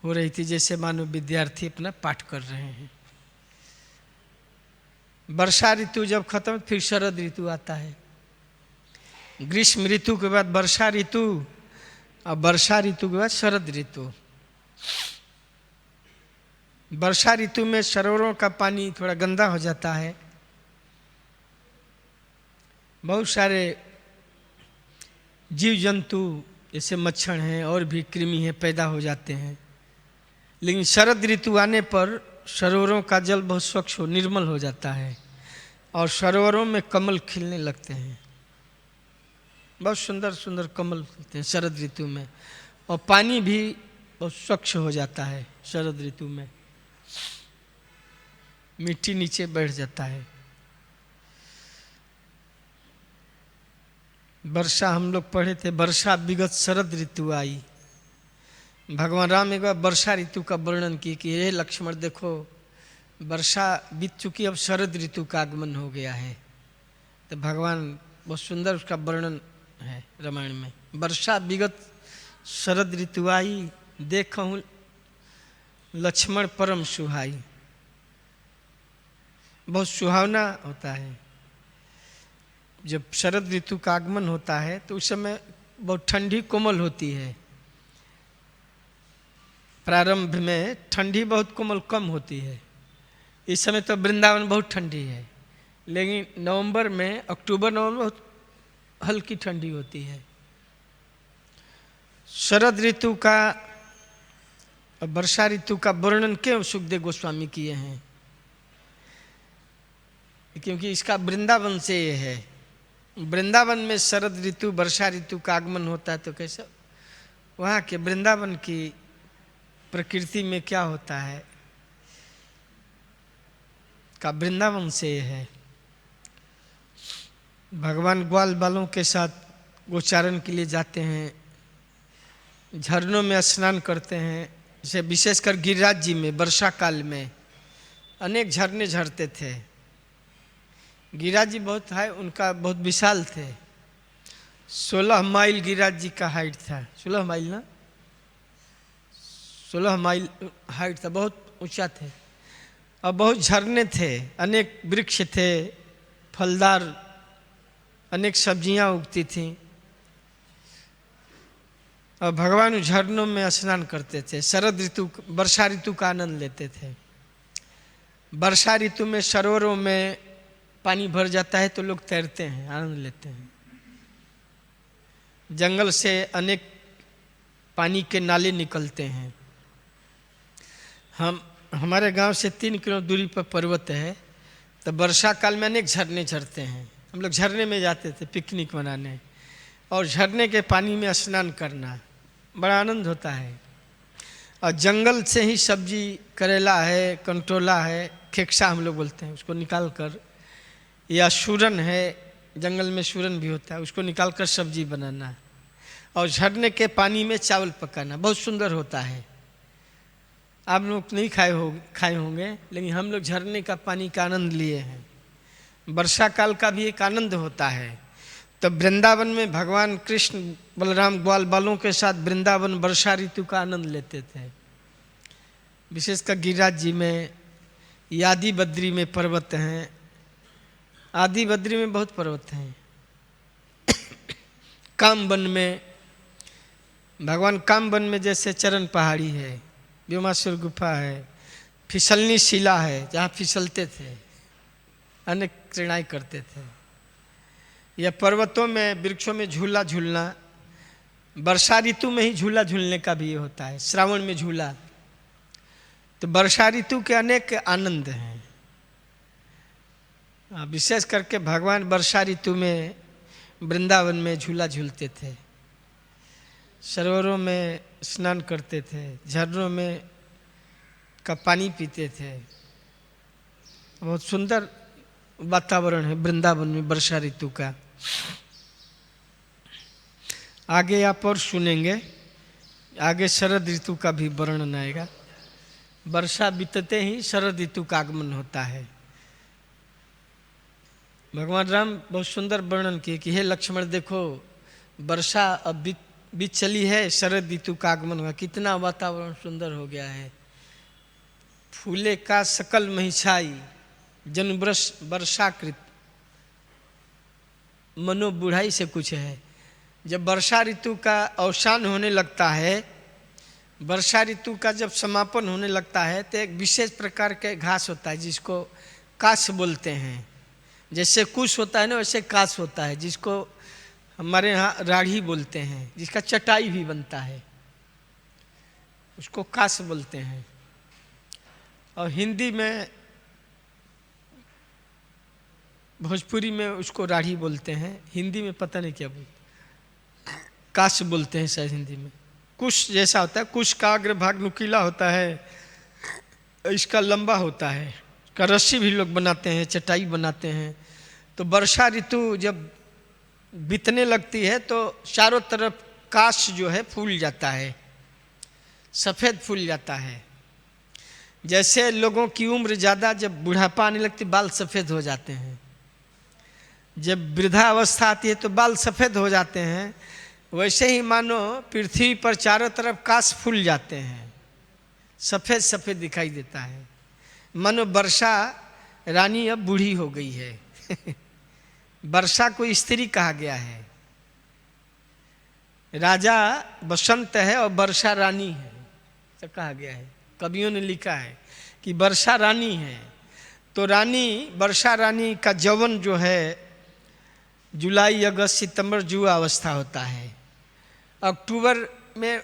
हो रही थी जैसे मानो विद्यार्थी अपना पाठ कर रहे हैं। वर्षा ऋतु जब खत्म फिर शरद ऋतु आता है, ग्रीष्म ऋतु के बाद वर्षा ऋतु और वर्षा ऋतु के बाद शरद ऋतु। वर्षा ऋतु में सरोवरों का पानी थोड़ा गंदा हो जाता है, बहुत सारे जीव जंतु जैसे मच्छर हैं और भी कृमि हैं पैदा हो जाते हैं। लेकिन शरद ऋतु आने पर सरोवरों का जल बहुत स्वच्छ हो, निर्मल हो जाता है, और सरोवरों में कमल खिलने लगते हैं, बहुत सुंदर सुंदर कमल खिलते हैं शरद ऋतु में। और पानी भी बहुत स्वच्छ हो जाता है शरद ऋतु में, मिट्टी नीचे बैठ जाता है। वर्षा हम लोग पढ़े थे, वर्षा विगत शरद ऋतु आई। भगवान राम एक बार वर्षा ऋतु का वर्णन किए कि हे लक्ष्मण देखो वर्षा बीत चुकी, अब शरद ऋतु का आगमन हो गया है। तो भगवान बहुत सुंदर उसका वर्णन है रामायण में। वर्षा विगत शरद ऋतु आई, देखूं लक्ष्मण परम सुहाई। बहुत सुहावना होता है जब शरद ऋतु का आगमन होता है, तो उस समय बहुत ठंडी कोमल होती है। प्रारंभ में ठंडी बहुत कोमल कम होती है। इस समय तो वृंदावन बहुत ठंडी है, लेकिन नवंबर में, अक्टूबर नवंबर बहुत हल्की ठंडी होती है। शरद ऋतु का, वर्षा ऋतु का वर्णन क्यों सुखदेव गोस्वामी किए हैं? क्योंकि इसका वृंदावन से ये है। वृंदावन में शरद ऋतु वर्षा ऋतु का आगमन होता है, तो कैसे वहाँ के वृंदावन की प्रकृति में क्या होता है का वृंदावन से है। भगवान ग्वाल बालों के साथ गोचारण के लिए जाते हैं, झरनों में स्नान करते हैं। जैसे विशेषकर गिरिराज जी में वर्षा काल में अनेक झरने झरते थे। गिरिराज जी बहुत है, उनका बहुत विशाल थे। 16 माइल गिरिराज जी का हाइट था। 16 माइल ना, 16 माइल हाइट था, बहुत ऊंचा थे। और बहुत झरने थे, अनेक वृक्ष थे, फलदार अनेक सब्जियां उगती थीं। और भगवान झरनों में स्नान करते थे। शरद ऋतु, वर्षा ऋतु का आनंद लेते थे। वर्षा ऋतु में सरोवरों में पानी भर जाता है तो लोग तैरते हैं, आनंद लेते हैं। जंगल से अनेक पानी के नाले निकलते हैं। हमारे गांव से 3 किलो दूरी पर पर्वत है, तो वर्षा काल में अनेक झरने झरते हैं। हम लोग झरने में जाते थे पिकनिक मनाने, और झरने के पानी में स्नान करना बड़ा आनंद होता है। और जंगल से ही सब्जी, करेला है, कंटोला है, खेक्सा हम लोग बोलते हैं, उसको निकाल कर, या सूरन है, जंगल में सूरन भी होता है, उसको निकाल कर सब्जी बनाना। और झरने के पानी में चावल पकाना बहुत सुंदर होता है। आप लोग नहीं खाए होंगे, लेकिन हम लोग झरने का पानी का आनंद लिए हैं। वर्षा काल का भी एक आनंद होता है। तो वृंदावन में भगवान कृष्ण बलराम ग्वाल बालों के साथ वृंदावन वर्षा ऋतु का आनंद लेते थे। विशेषकर गिरिराज जी में, आदि बद्री में पर्वत हैं। आदि बद्री में बहुत पर्वत हैं। कामवन में, भगवान कामवन में जैसे चरण पहाड़ी है, व्योमासुर गुफा है, फिसलनी शिला है जहाँ फिसलते थे, अनेक क्रीड़ाएँ करते थे। या पर्वतों में, वृक्षों में झूला झूलना, वर्षा ऋतु में ही झूला झूलने का भी होता है, श्रावण में झूला। तो वर्षा ऋतु के अनेक आनंद हैं। विशेष करके भगवान वर्षा ऋतु में वृंदावन में झूला झूलते थे, सरोवरों में स्नान करते थे, झरनों में का पानी पीते थे। बहुत सुंदर वातावरण है वृंदावन में वर्षा ऋतु का। आगे आप और सुनेंगे, आगे शरद ऋतु का भी वर्णन आएगा। वर्षा बीतते ही शरद ऋतु का आगमन होता है। भगवान राम बहुत सुंदर वर्णन किए कि हे लक्ष्मण देखो वर्षा अब बीत चली है, शरद ऋतु का आगमन हुआ। कितना वातावरण सुंदर हो गया है। फूले का सकल महिषाई, जन वर्षाकृत, मनो बुढ़ाई से कुछ है। जब वर्षा ऋतु का अवसान होने लगता है, वर्षा ऋतु का जब समापन होने लगता है, तो एक विशेष प्रकार के घास होता है जिसको काश बोलते हैं। जैसे कुश होता है ना, वैसे काश होता है, जिसको हमारे यहाँ राढ़ी बोलते हैं, जिसका चटाई भी बनता है, उसको काश बोलते हैं। और हिंदी में भोजपुरी में उसको राढ़ी बोलते हैं, हिंदी में पता नहीं क्या बोलते, काश बोलते हैं शायद हिंदी में। कुश जैसा होता है, कुश का अग्र भाग नुकीला होता है, इसका लंबा होता है, इसका रस्सी भी लोग बनाते हैं, चटाई बनाते हैं। तो वर्षा ऋतु जब बीतने लगती है तो चारों तरफ काश जो है फूल जाता है, सफ़ेद फूल जाता है। जैसे लोगों की उम्र ज़्यादा, जब बुढ़ापा आने लगती बाल सफ़ेद हो जाते हैं, जब वृद्धावस्था आती है तो बाल सफ़ेद हो जाते हैं, वैसे ही मानो पृथ्वी पर चारों तरफ काश फूल जाते हैं, सफ़ेद सफ़ेद दिखाई देता है। मानो वर्षा रानी अब बूढ़ी हो गई है। वर्षा को स्त्री कहा गया है, राजा बसंत है और वर्षा रानी है, तो कहा गया है। कवियों ने लिखा है कि वर्षा रानी है। तो रानी, वर्षा रानी का यौवन जो है जुलाई, अगस्त, सितंबर, जुआ अवस्था होता है। अक्टूबर में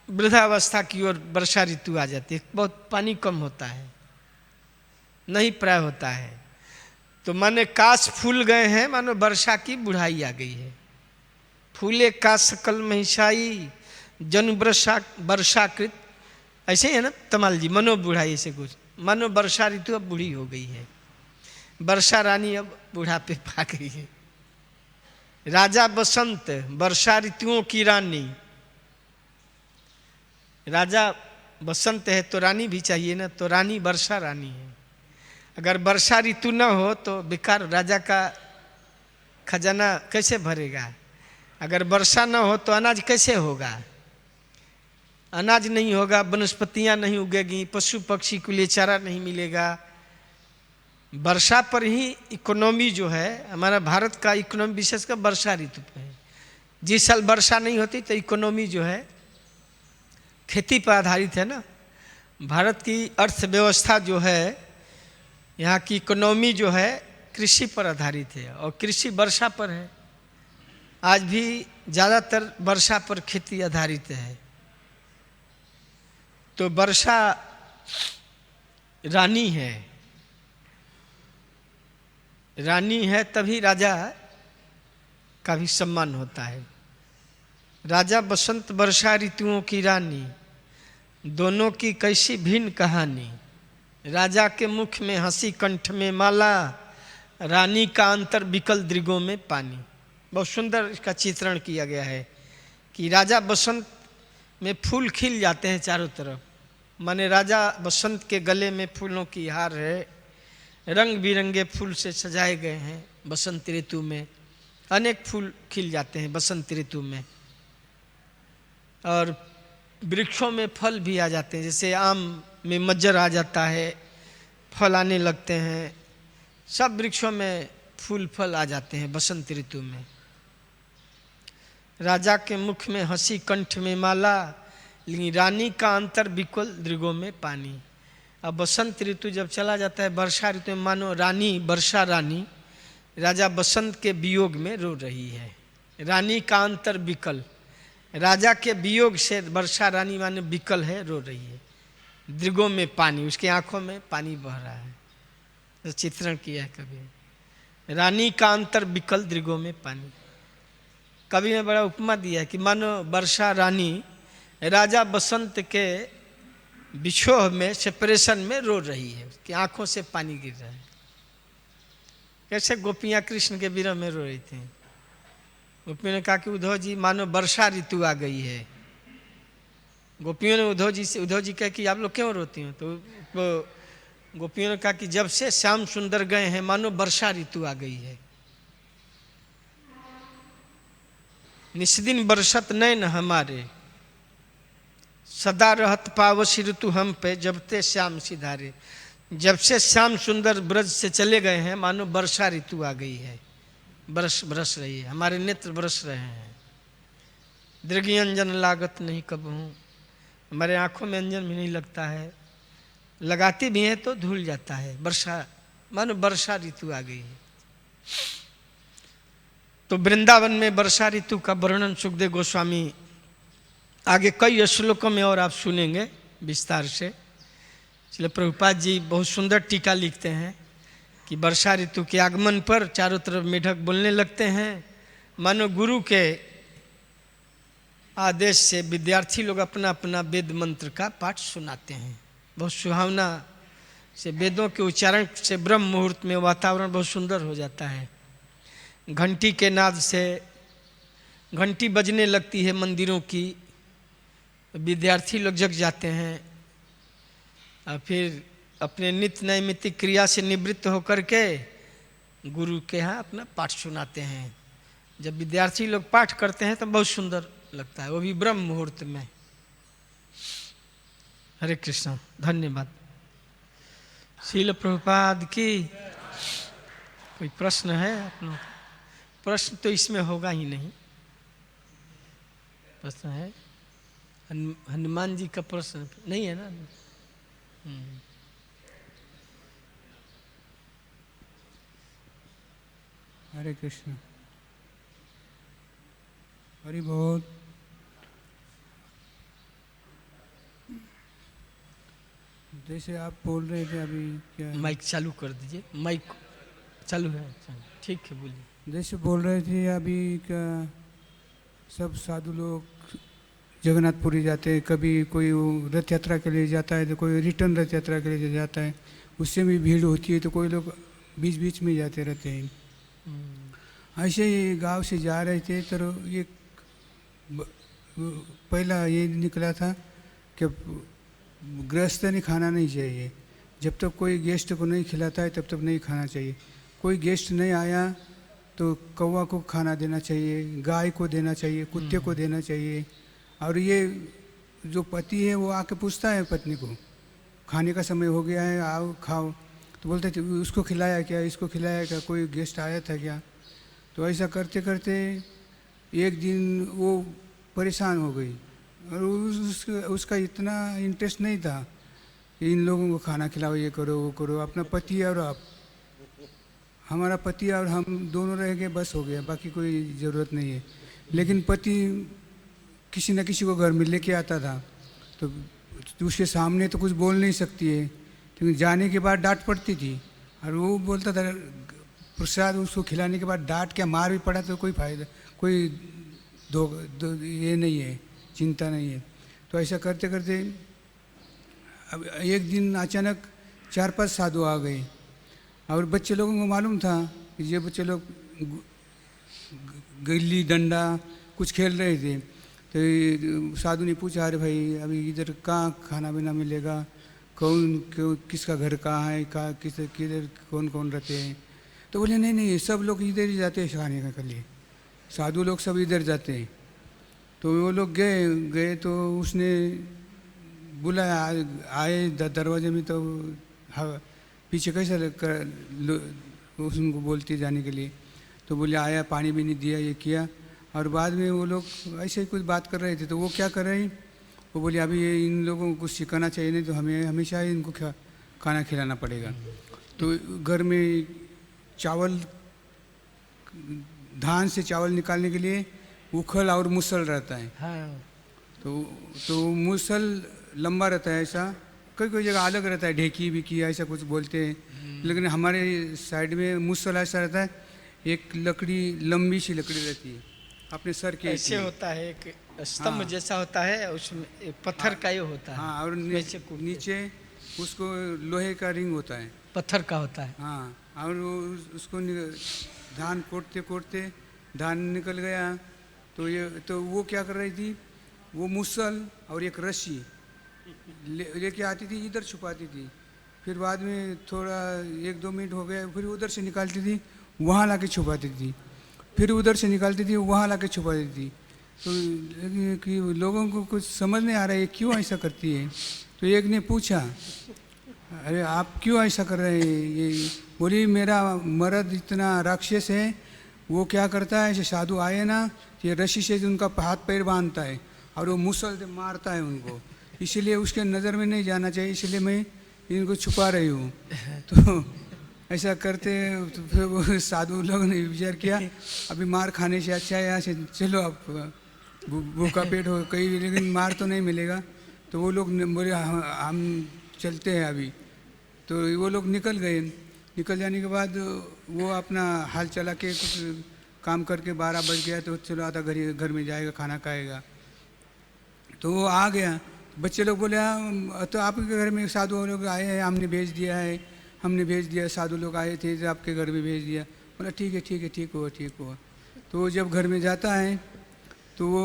वृद्धावस्था की ओर वर्षा ऋतु आ जाती है, बहुत पानी कम होता है, नहीं प्राय होता है। तो माने काश फूल गए हैं, मानो वर्षा की बुढ़ाई आ गई है। फूले का सकल महिषाई जन वर्षाकृत, ऐसे ही है ना तमाल जी, मनो बुढ़ाई से कुछ, मनो वर्षा ऋतु अब बूढ़ी हो गई है, वर्षा रानी अब बुढ़ापे पा गई है। राजा बसंत, वर्षा ऋतुओं की रानी। राजा बसंत है तो रानी भी चाहिए ना, तो रानी वर्षा रानी है। अगर वर्षा ऋतु न हो तो बेकार, राजा का खजाना कैसे भरेगा? अगर वर्षा न हो तो अनाज कैसे होगा? अनाज नहीं होगा, वनस्पतियां नहीं उगेगी, पशु पक्षी के लिए चारा नहीं मिलेगा। वर्षा पर ही इकोनॉमी जो है, हमारा भारत का इकोनॉमी विशेषकर वर्षा ऋतु पे है। जिस साल वर्षा नहीं होती तो इकोनॉमी जो है खेती पर आधारित है ना। भारत की अर्थव्यवस्था जो है, यहाँ की इकोनॉमी जो है कृषि पर आधारित है, और कृषि वर्षा पर है। आज भी ज़्यादातर वर्षा पर खेती आधारित है। तो वर्षा रानी है, रानी है तभी राजा का भी सम्मान होता है। राजा बसंत वर्षा ऋतुओं की रानी, दोनों की कैसी भिन्न कहानी। राजा के मुख में हंसी, कंठ में माला, रानी का अंतर बिकल दृगों में पानी। बहुत सुंदर इसका चित्रण किया गया है कि राजा बसंत में फूल खिल जाते हैं चारों तरफ, माने राजा बसंत के गले में फूलों की हार है, रंग बिरंगे फूल से सजाए गए हैं। बसंत ऋतु में अनेक फूल खिल जाते हैं बसंत ऋतु में, और वृक्षों में फल भी आ जाते हैं। जैसे आम में मज्जर आ जाता है, फल आने लगते हैं, सब वृक्षों में फूल फल आ जाते हैं बसंत ऋतु में। राजा के मुख में हंसी, कंठ में माला, लेकिन रानी का अंतर बिकल दृगों में पानी। अब बसंत ऋतु जब चला जाता है, वर्षा ऋतु में मानो रानी, वर्षा रानी राजा बसंत के वियोग में रो रही है। रानी का अंतर बिकल, राजा के वियोग से वर्षा रानी माने बिकल है, रो रही है। दृगों में पानी, उसकी आंखों में पानी बह रहा है, जो चित्रण किया है कवि। रानी का अंतर बिकल दृगों में पानी। कवि ने बड़ा उपमा दिया है कि मानो वर्षा रानी राजा बसंत के बिछोह में, सेपरेशन में रो रही है, उसकी आंखों से पानी गिर रहा है। कैसे गोपियाँ कृष्ण के विरह में रो रही थी। गोपियों ने कहा कि उद्धव जी मानो वर्षा ऋतु आ गई है। गोपियों ने उद्धव जी कहे कि आप लोग क्यों रोती हो? तो गोपियों ने कहा कि जब से श्याम सुंदर गए हैं मानो वर्षा ऋतु आ गई है। निस्दिन बरसत नैन हमारे, सदा रहत पावसी ऋतु हम पे, जब ते श्याम सिधारे। जब से श्याम सुंदर ब्रज से चले गए हैं मानो वर्षा ऋतु आ गई है, बरस रही है, हमारे नेत्र बरस रहे हैं। दृघि अंजन लागत नहीं कबहू, हमारे आंखों में अंजन भी नहीं लगता है, लगाती भी है तो धुल जाता है। वर्षा मानो वर्षा ऋतु आ गई है। तो वृंदावन में वर्षा ऋतु का वर्णन सुखदेव गोस्वामी आगे कई श्लोकों में और आप सुनेंगे विस्तार से। इसलिए प्रभुपाद जी बहुत सुंदर टीका लिखते हैं कि वर्षा ऋतु के आगमन पर चारों तरफ मेढक बोलने लगते हैं, मानो गुरु के आदेश से विद्यार्थी लोग अपना अपना वेद मंत्र का पाठ सुनाते हैं। बहुत सुहावना से वेदों के उच्चारण से ब्रह्म मुहूर्त में वातावरण बहुत सुंदर हो जाता है। घंटी के नाद से घंटी बजने लगती है मंदिरों की, विद्यार्थी लोग जग जाते हैं और फिर अपने नित्य नैमित्तिक क्रिया से निवृत्त होकर के गुरु के यहाँ अपना पाठ सुनाते हैं। जब विद्यार्थी लोग पाठ करते हैं तो बहुत सुंदर लगता है, वो भी ब्रह्म मुहूर्त में। हरे कृष्ण, धन्यवाद। श्रील प्रभुपाद की। कोई प्रश्न है अपना? प्रश्न तो इसमें होगा ही नहीं। प्रश्न है हनुमान जी का प्रश्न नहीं है ना? हरे कृष्ण। हरि बोल। जैसे आप बोल रहे थे अभी, क्या माइक चालू कर दीजिए। माइक चालू है? ठीक है, बोलिए। जैसे बोल रहे थे अभी का सब साधु लोग जगन्नाथपुरी जाते हैं, कभी कोई रथ यात्रा के लिए जाता है तो कोई रिटर्न रथ यात्रा के लिए जाता है, उससे भी भीड़ होती है तो कोई लोग बीच बीच में जाते रहते हैं। ऐसे ही गांव से जा रहे थे तो ये पहला ये निकला था कि गृहस्थ ने खाना नहीं चाहिए, जब तक कोई गेस्ट को नहीं खिलाता है तब तक नहीं खाना चाहिए। कोई गेस्ट नहीं आया तो कौवा को खाना देना चाहिए, गाय को देना चाहिए, कुत्ते को देना चाहिए। और ये जो पति है वो आके पूछता है पत्नी को, खाने का समय हो गया है, आओ खाओ, तो बोलते थे उसको खिलाया क्या, इसको खिलाया क्या, कोई गेस्ट आया था क्या। तो ऐसा करते करते एक दिन वो परेशान हो गई और उसका इतना इंटरेस्ट नहीं था कि इन लोगों को खाना खिलाओ, ये करो वो करो। अपना पति और आप, हमारा पति और हम दोनों रह गए, बस हो गया, बाकी कोई ज़रूरत नहीं है। लेकिन पति किसी न किसी को घर में लेके आता था तो उसके सामने तो कुछ बोल नहीं सकती है, क्योंकि जाने के बाद डांट पड़ती थी। और वो बोलता था प्रसाद उसको खिलाने के बाद डांट क्या मार भी पड़ा तो कोई फायदा, कोई ये नहीं है, चिंता नहीं है। तो ऐसा करते करते अब एक दिन अचानक 4-5 साधु आ गए और बच्चे लोगों को मालूम था कि ये बच्चे लोग गिल्ली डंडा कुछ खेल रहे थे। तो साधु ने पूछा, अरे भाई अभी इधर कहाँ खाना पीना मिलेगा, किसका घर कहाँ है, किधर कौन कौन रहते हैं। तो बोले नहीं नहीं सब लोग इधर ही जाते हैं खाने के लिए, साधु लोग सब इधर जाते हैं। तो वो लोग गए तो उसने बुलाया, आए दरवाजे में तो पीछे कैसे उनको बोलती जाने के लिए, तो बोले आया, पानी भी नहीं दिया, ये किया। और बाद में वो लोग ऐसे ही कुछ बात कर रहे थे तो वो क्या कर रहे हैं, वो बोले अभी ये इन लोगों को कुछ सिखाना चाहिए, नहीं तो हमें हमेशा ही इनको खाना खिलाना पड़ेगा। तो घर में चावल, धान से चावल निकालने के लिए उखल और मुसल रहता है। हाँ। तो मुसल लंबा रहता है, ऐसा कोई कोई जगह अलग रहता है, ढेकी भी किया ऐसा कुछ बोलते हैं, लेकिन हमारे साइड में मुसल ऐसा रहता है, एक लकड़ी लंबी सी लकड़ी रहती है अपने सर के ऐसे होता है, एक स्तंभ जैसा होता है, उसमें एक पत्थर का ये होता है। हाँ, और नीचे उसको लोहे का रिंग होता है, पत्थर का होता है। हाँ, और उसको धान कोटते कोटते धान निकल गया तो वो क्या कर रही थी, वो मुसल और एक रस्सी लेके आती थी, इधर छुपाती थी, फिर बाद में थोड़ा 1-2 मिनट हो गए, फिर उधर से निकालती थी, वहाँ लाके छुपाती थी, फिर उधर से निकालती थी, वहाँ लाके छुपाती थी। तो कि लोगों को कुछ समझ नहीं आ रहा है क्यों ऐसा करती है। तो एक ने पूछा, अरे आप क्यों ऐसा कर रहे हैं। ये बोली मेरा मर्द इतना राक्षस है, वो क्या करता है, ऐसे साधु आए ना, ये रस्सी से उनका हाथ पैर बांधता है और वो मुसल से मारता है उनको, इसीलिए उसके नज़र में नहीं जाना चाहिए, इसलिए मैं इनको छुपा रही हूँ। तो ऐसा करते तो फिर वो साधु लोगों ने विचार किया, अभी मार खाने से अच्छा है यहाँ से चलो, आप भूखा पेट हो कहीं, लेकिन मार तो नहीं मिलेगा। तो वो लोग बोले हम चलते हैं अभी। तो वो लोग निकल गए। निकल जाने के बाद वो अपना हाल चला के कुछ काम करके 12 बज गया तो चलो आता घर में जाएगा, खाना खाएगा। तो वो आ गया, बच्चे लोग बोले हाँ तो आपके घर में साधु लोग आए हैं, हमने भेज दिया है, हमने भेज दिया, साधु लोग आए थे तो आपके घर में भेज दिया। बोला ठीक है ठीक है, ठीक हुआ ठीक हुआ। तो वो जब घर में जाता है तो वो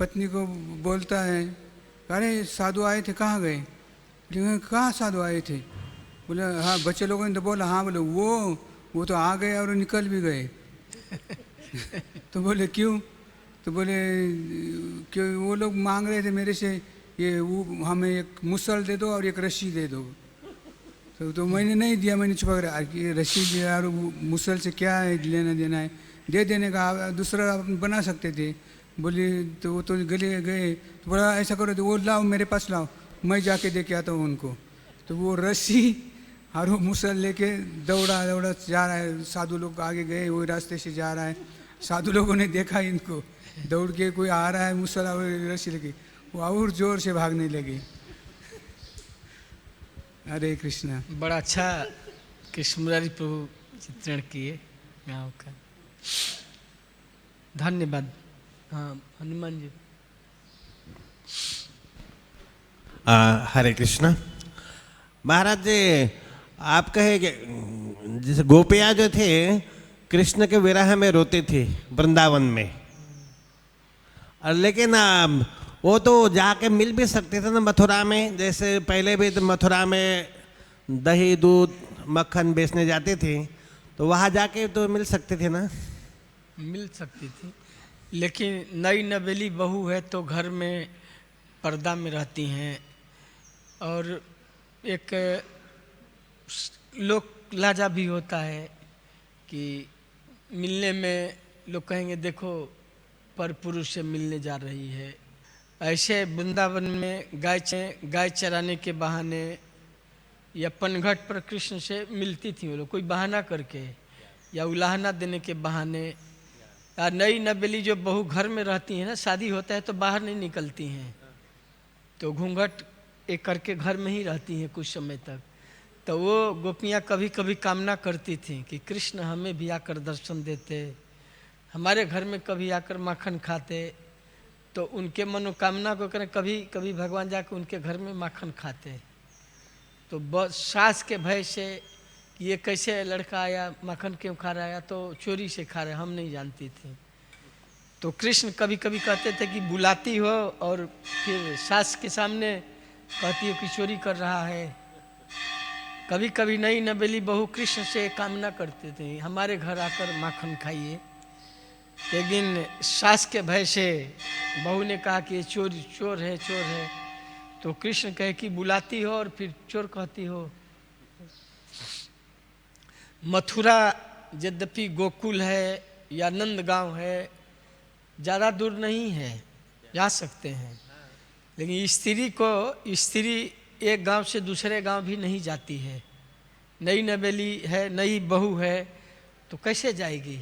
पत्नी को बोलता है, अरे साधु आए थे, कहाँ गए? कहाँ साधु आए थे? बोले हाँ, बच्चे लोगों ने तो बोला हाँ। बोले वो तो आ गए और निकल भी गए। तो बोले क्यों? तो बोले क्यों, वो लोग मांग रहे थे मेरे से ये वो हमें एक मुसल दे दो और एक रस्सी दे दो। तो मैंने नहीं दिया, मैंने छुपा कर रस्सी दिया और मुसल से क्या है लेना देना है, दे देने का, दूसरा बना सकते थे। बोली तो वो तो गले गए। तो बोला ऐसा करो तो वो लाओ मेरे पास लाओ, मैं जाके दे के आता हूँ उनको। तो वो रस्सी और वो मुसल लेके दौड़ा जा रहा है। साधु लोग आगे गए, वही रास्ते से जा रहा है। साधु लोगों ने देखा इनको दौड़ के, कोई आ रहा है मुसल और रस्सी लेके, वो और जोर से भागने लगे। हरे कृष्णा। बड़ा अच्छा कृष्ण मुरारी प्रभु चित्रण किए गाँव का, धन्यवाद। हाँ हनुमान जी। हरे कृष्णा। महाराज जी आप कहे कि जैसे गोपियाँ जो थे कृष्ण के विरह में रोती थी वृंदावन में, और लेकिन वो तो जाके मिल भी सकते थे ना मथुरा में, जैसे पहले भी तो मथुरा में दही दूध मक्खन बेचने जाते थे, तो वहाँ जाके तो मिल सकते थे ना? मिल सकती थी, लेकिन नई नवेली बहू है तो घर में पर्दा में रहती हैं, और एक लोक लाजा भी होता है कि मिलने में लोग कहेंगे देखो पर पुरुष से मिलने जा रही है। ऐसे वृंदावन में गाय चराने के बहाने या पनघट पर कृष्ण से मिलती थी वो लोग, कोई बहाना करके या उलाहना देने के बहाने। या नई नवेली जो बहू घर में रहती है ना, शादी होता है तो बाहर नहीं निकलती हैं, तो घूंघट एक करके घर में ही रहती हैं कुछ समय तक। तो वो गोपियाँ कभी कभी कामना करती थीं कि कृष्ण हमें भी आकर दर्शन देते, हमारे घर में कभी आकर माखन खाते, तो उनके मनोकामना को करें कभी कभी भगवान जाकर उनके घर में माखन खाते। तो सास के भय से कि ये कैसे लड़का आया, माखन क्यों खा रहा है, तो चोरी से खा रहा है, हम नहीं जानती थी। तो कृष्ण कभी कभी कहते थे कि बुलाती हो और फिर सास के सामने कहती हो कि चोरी कर रहा है। कभी कभी नई नवेली बहू कृष्ण से कामना करते थे हमारे घर आकर माखन खाइए, लेकिन सास के भय से बहू ने कहा कि ये चोर है। तो कृष्ण कहे कि बुलाती हो और फिर चोर कहती हो। मथुरा यद्यपि गोकुल है या नंदगांव है, ज़्यादा दूर नहीं है, जा सकते हैं, लेकिन स्त्री एक गांव से दूसरे गांव भी नहीं जाती है। नई नवेली है, नई बहू है, तो कैसे जाएगी?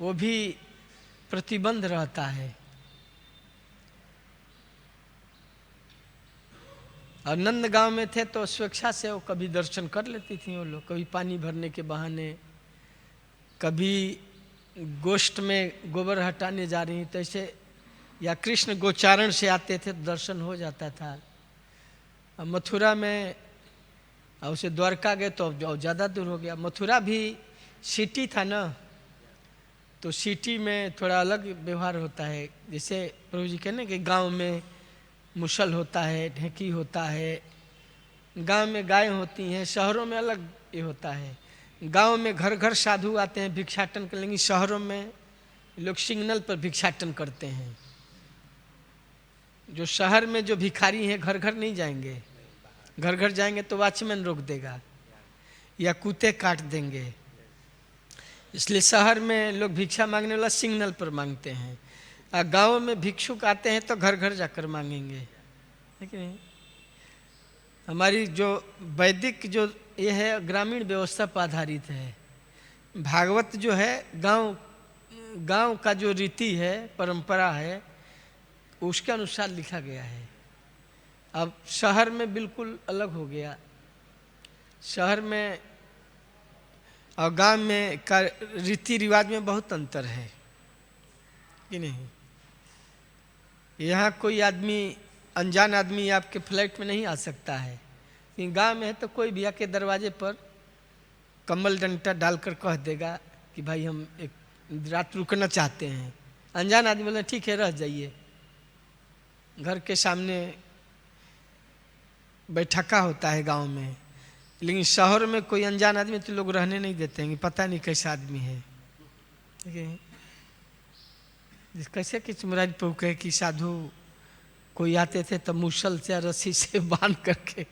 वो भी प्रतिबंध रहता है। और नंदगांव में थे तो स्वेच्छा से वो कभी दर्शन कर लेती थी वो लोग, कभी पानी भरने के बहाने, कभी गोष्ठ में गोबर हटाने जा रही तो ऐसे, या कृष्ण गोचारण से आते थे तो दर्शन हो जाता था। अब मथुरा में और उसे द्वारका गए तो अब ज़्यादा दूर हो गया। मथुरा भी सिटी था ना, तो सिटी में थोड़ा अलग व्यवहार होता है। जैसे प्रभु जी कहने कि गांव में मुसल होता है, ढेंकी होता है, गांव में गाय होती हैं, शहरों में अलग ये होता है। गांव में घर घर साधु आते हैं भिक्षाटन कर लेंगे, शहरों में लोग सिग्नल पर भिक्षाटन करते हैं। जो शहर में जो भिखारी हैं घर घर नहीं जाएंगे, घर घर जाएंगे तो वॉचमैन रोक देगा या कुत्ते काट देंगे, इसलिए शहर में लोग भिक्षा मांगने वाला सिग्नल पर मांगते हैं। और गाँव में भिक्षुक आते हैं तो घर घर जाकर मांगेंगे। लेकिन हमारी जो वैदिक जो ये है ग्रामीण व्यवस्था पर आधारित है। भागवत जो है गांव का जो रीति है, परंपरा है, उसके अनुसार लिखा गया है। अब शहर में बिल्कुल अलग हो गया। शहर में और गांव में का रीति रिवाज में बहुत अंतर है कि नहीं। यहाँ कोई आदमी, अनजान आदमी आपके फ्लैट में नहीं आ सकता है, लेकिन गांव में है तो कोई भी आके दरवाजे पर कम्बल डंडा डालकर कह देगा कि भाई हम एक रात रुकना चाहते हैं। अनजान आदमी बोले ठीक है रह जाइए, घर के सामने बैठका होता है गांव में। लेकिन शहर में कोई अनजान आदमी तो लोग रहने नहीं देते हैं कि पता नहीं कैसा आदमी है। ठीक है, कैसे कि चुमराज प्रभु कहे कि साधु कोई आते थे तो मुसल से रस्सी से बांध करके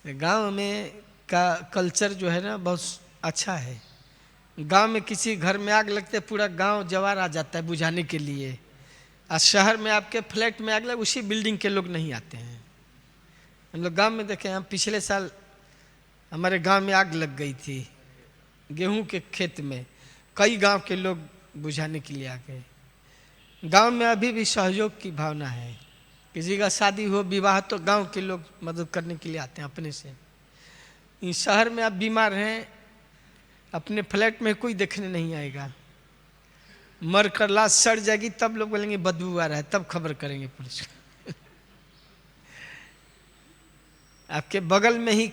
गांव में का कल्चर जो है ना बहुत अच्छा है। गांव में किसी घर में आग लगते पूरा गांव जवार आ जाता है बुझाने के लिए। और शहर में आपके फ्लैट में आग लग उसी बिल्डिंग के लोग नहीं आते हैं। हम लोग गांव में देखे, हम पिछले साल हमारे गांव में आग लग गई थी गेहूं के खेत में, कई गांव के लोग बुझाने के लिए आ गए। गांव में अभी भी सहयोग की भावना है, किसी का शादी हो विवाह तो गांव के लोग मदद करने के लिए आते हैं अपने से। इस शहर में आप बीमार हैं, अपने फ्लैट में कोई देखने नहीं आएगा, मर कर लाश सड़ जाएगी तब लोग बोलेंगे बदबू आ रहा है, तब खबर करेंगे पुलिस को। आपके बगल में ही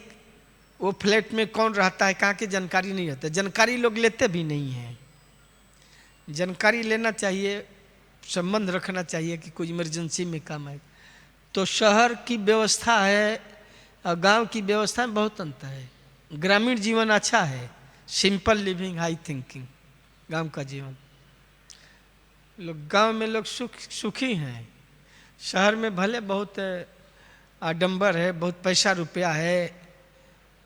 वो फ्लैट में कौन रहता है कहाँ की जानकारी नहीं रहता, जानकारी लोग लेते भी नहीं हैं। जानकारी लेना चाहिए, संबंध रखना चाहिए कि कोई इमरजेंसी में काम आए। तो शहर की व्यवस्था है और गांव की व्यवस्था में बहुत अंतर है। ग्रामीण जीवन अच्छा है, सिंपल लिविंग हाई थिंकिंग गांव का जीवन। लोग गांव में लोग सुखी हैं। शहर में भले बहुत आडंबर है, बहुत पैसा रुपया है,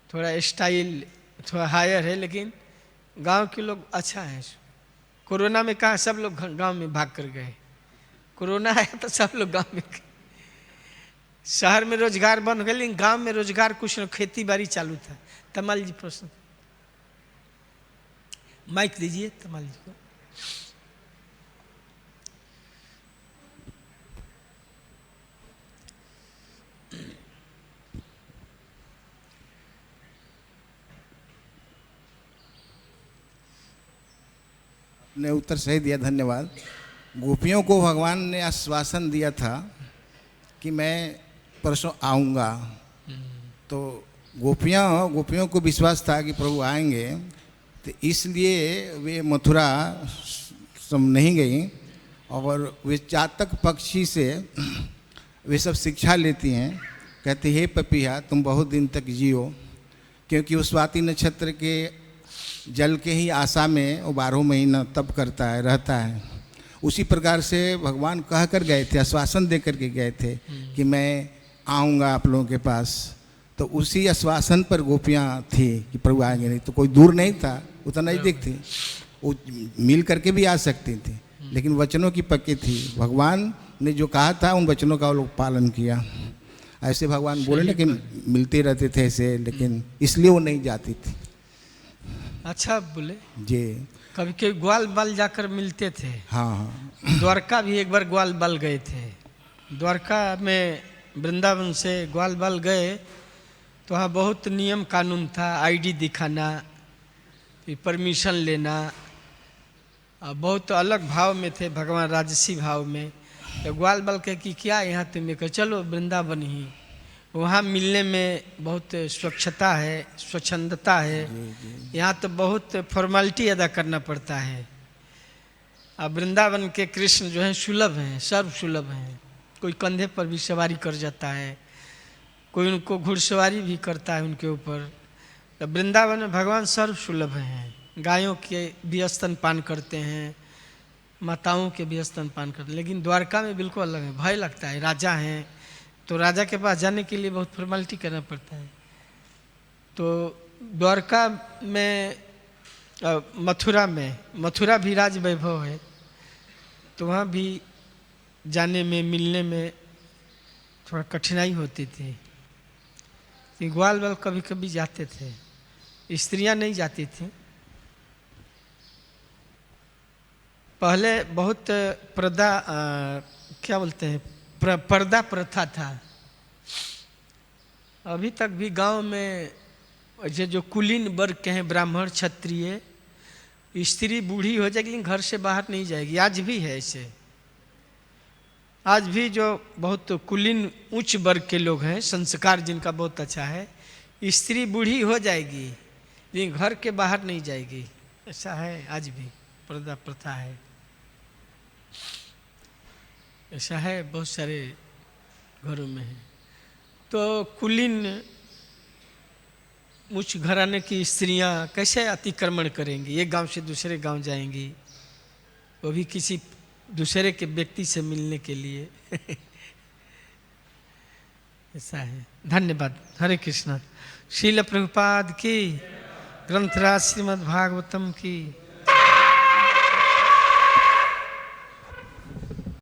थोड़ा स्टाइल थोड़ा हायर है, लेकिन गांव के लोग अच्छा हैं। कोरोना में कहा सब लोग गांव में भाग कर गए, कोरोना आया तो सब लोग गांव में गए। शहर में रोजगार बंद हो गया, लेकिन गांव में रोजगार कुछ न, खेती बाड़ी चालू था। तमाल जी प्रश्न माइक दीजिए तमाल जी को। ने उत्तर सही दिया, धन्यवाद। गोपियों को भगवान ने आश्वासन दिया था कि मैं परसों आऊँगा, तो गोपियों को विश्वास था कि प्रभु आएंगे, तो इसलिए वे मथुरा नहीं गई। और वे चातक पक्षी से वे सब शिक्षा लेती हैं, कहते हे पपीहा तुम बहुत दिन तक जियो, क्योंकि उस स्वाति नक्षत्र के जल के ही आशा में वो 12 महीना तप करता है, रहता है। उसी प्रकार से भगवान कह कर गए थे, आश्वासन दे करके गए थे कि मैं आऊँगा आप लोगों के पास। तो उसी आश्वासन पर गोपियाँ थी कि प्रभु आएंगे। नहीं तो कोई दूर नहीं था, उतना नज़दीक थी, वो मिल करके भी आ सकती थी, लेकिन वचनों की पक्की थी। भगवान ने जो कहा था उन वचनों का वो लोग पालन किया। ऐसे भगवान बोले ना कि मिलते रहते थे ऐसे, लेकिन इसलिए वो नहीं जाती थी। अच्छा बोले जी, कभी कभी ग्वाल बाल जाकर मिलते थे। हाँ हाँ, द्वारका भी एक बार ग्वाल बाल गए थे। द्वारका में वृंदावन से ग्वाल बाल गए तो वहाँ बहुत नियम कानून था, आईडी दिखाना, परमिशन लेना, और बहुत अलग भाव में थे भगवान, राजसी भाव में। तो ग्वाल बाल कहे कि क्या यहाँ तुम्हें कहे चलो वृंदावन ही, वहाँ मिलने में बहुत स्वच्छता है, स्वच्छंदता है। यहाँ तो बहुत फॉर्मेलिटी अदा करना पड़ता है। अब वृंदावन के कृष्ण जो हैं सुलभ हैं, सर्व सुलभ हैं। कोई कंधे पर भी सवारी कर जाता है, कोई उनको घुड़सवारी भी करता है उनके ऊपर। तो वृंदावन में भगवान सर्व सुलभ हैं। गायों के भी स्तनपान करते हैं, माताओं के भी स्तनपान करते हैं। लेकिन द्वारका में बिल्कुल अलग है, भय लगता है। राजा हैं तो राजा के पास जाने के लिए बहुत फॉर्मेलिटी करना पड़ता है। तो द्वारका में मथुरा भी राज वैभव है, तो वहाँ भी जाने में मिलने में थोड़ा कठिनाई होती थी। ग्वाल बाल कभी कभी जाते थे, स्त्रियां नहीं जाती थी। पहले बहुत पर्दा प्रथा था। अभी तक भी गांव में ये जो कुलीन वर्ग के हैं, ब्राह्मण क्षत्रिय, स्त्री बूढ़ी हो जाएगी लेकिन घर से बाहर नहीं जाएगी, आज भी है ऐसे। आज भी जो बहुत कुलीन उच्च वर्ग के लोग हैं, संस्कार जिनका बहुत अच्छा है, स्त्री बूढ़ी हो जाएगी लेकिन घर के बाहर नहीं जाएगी, ऐसा है आज भी, पर्दा प्रथा है, ऐसा है, बहुत सारे घरों में है। तो कुलीन उच्च घराने की स्त्रियां कैसे अतिक्रमण करेंगी, एक गांव से दूसरे गांव जाएंगी, वो भी किसी दूसरे के व्यक्ति से मिलने के लिए ऐसा है। धन्यवाद। हरे कृष्णा। श्रील प्रभुपाद की, ग्रंथराज श्रीमद् भागवतम की।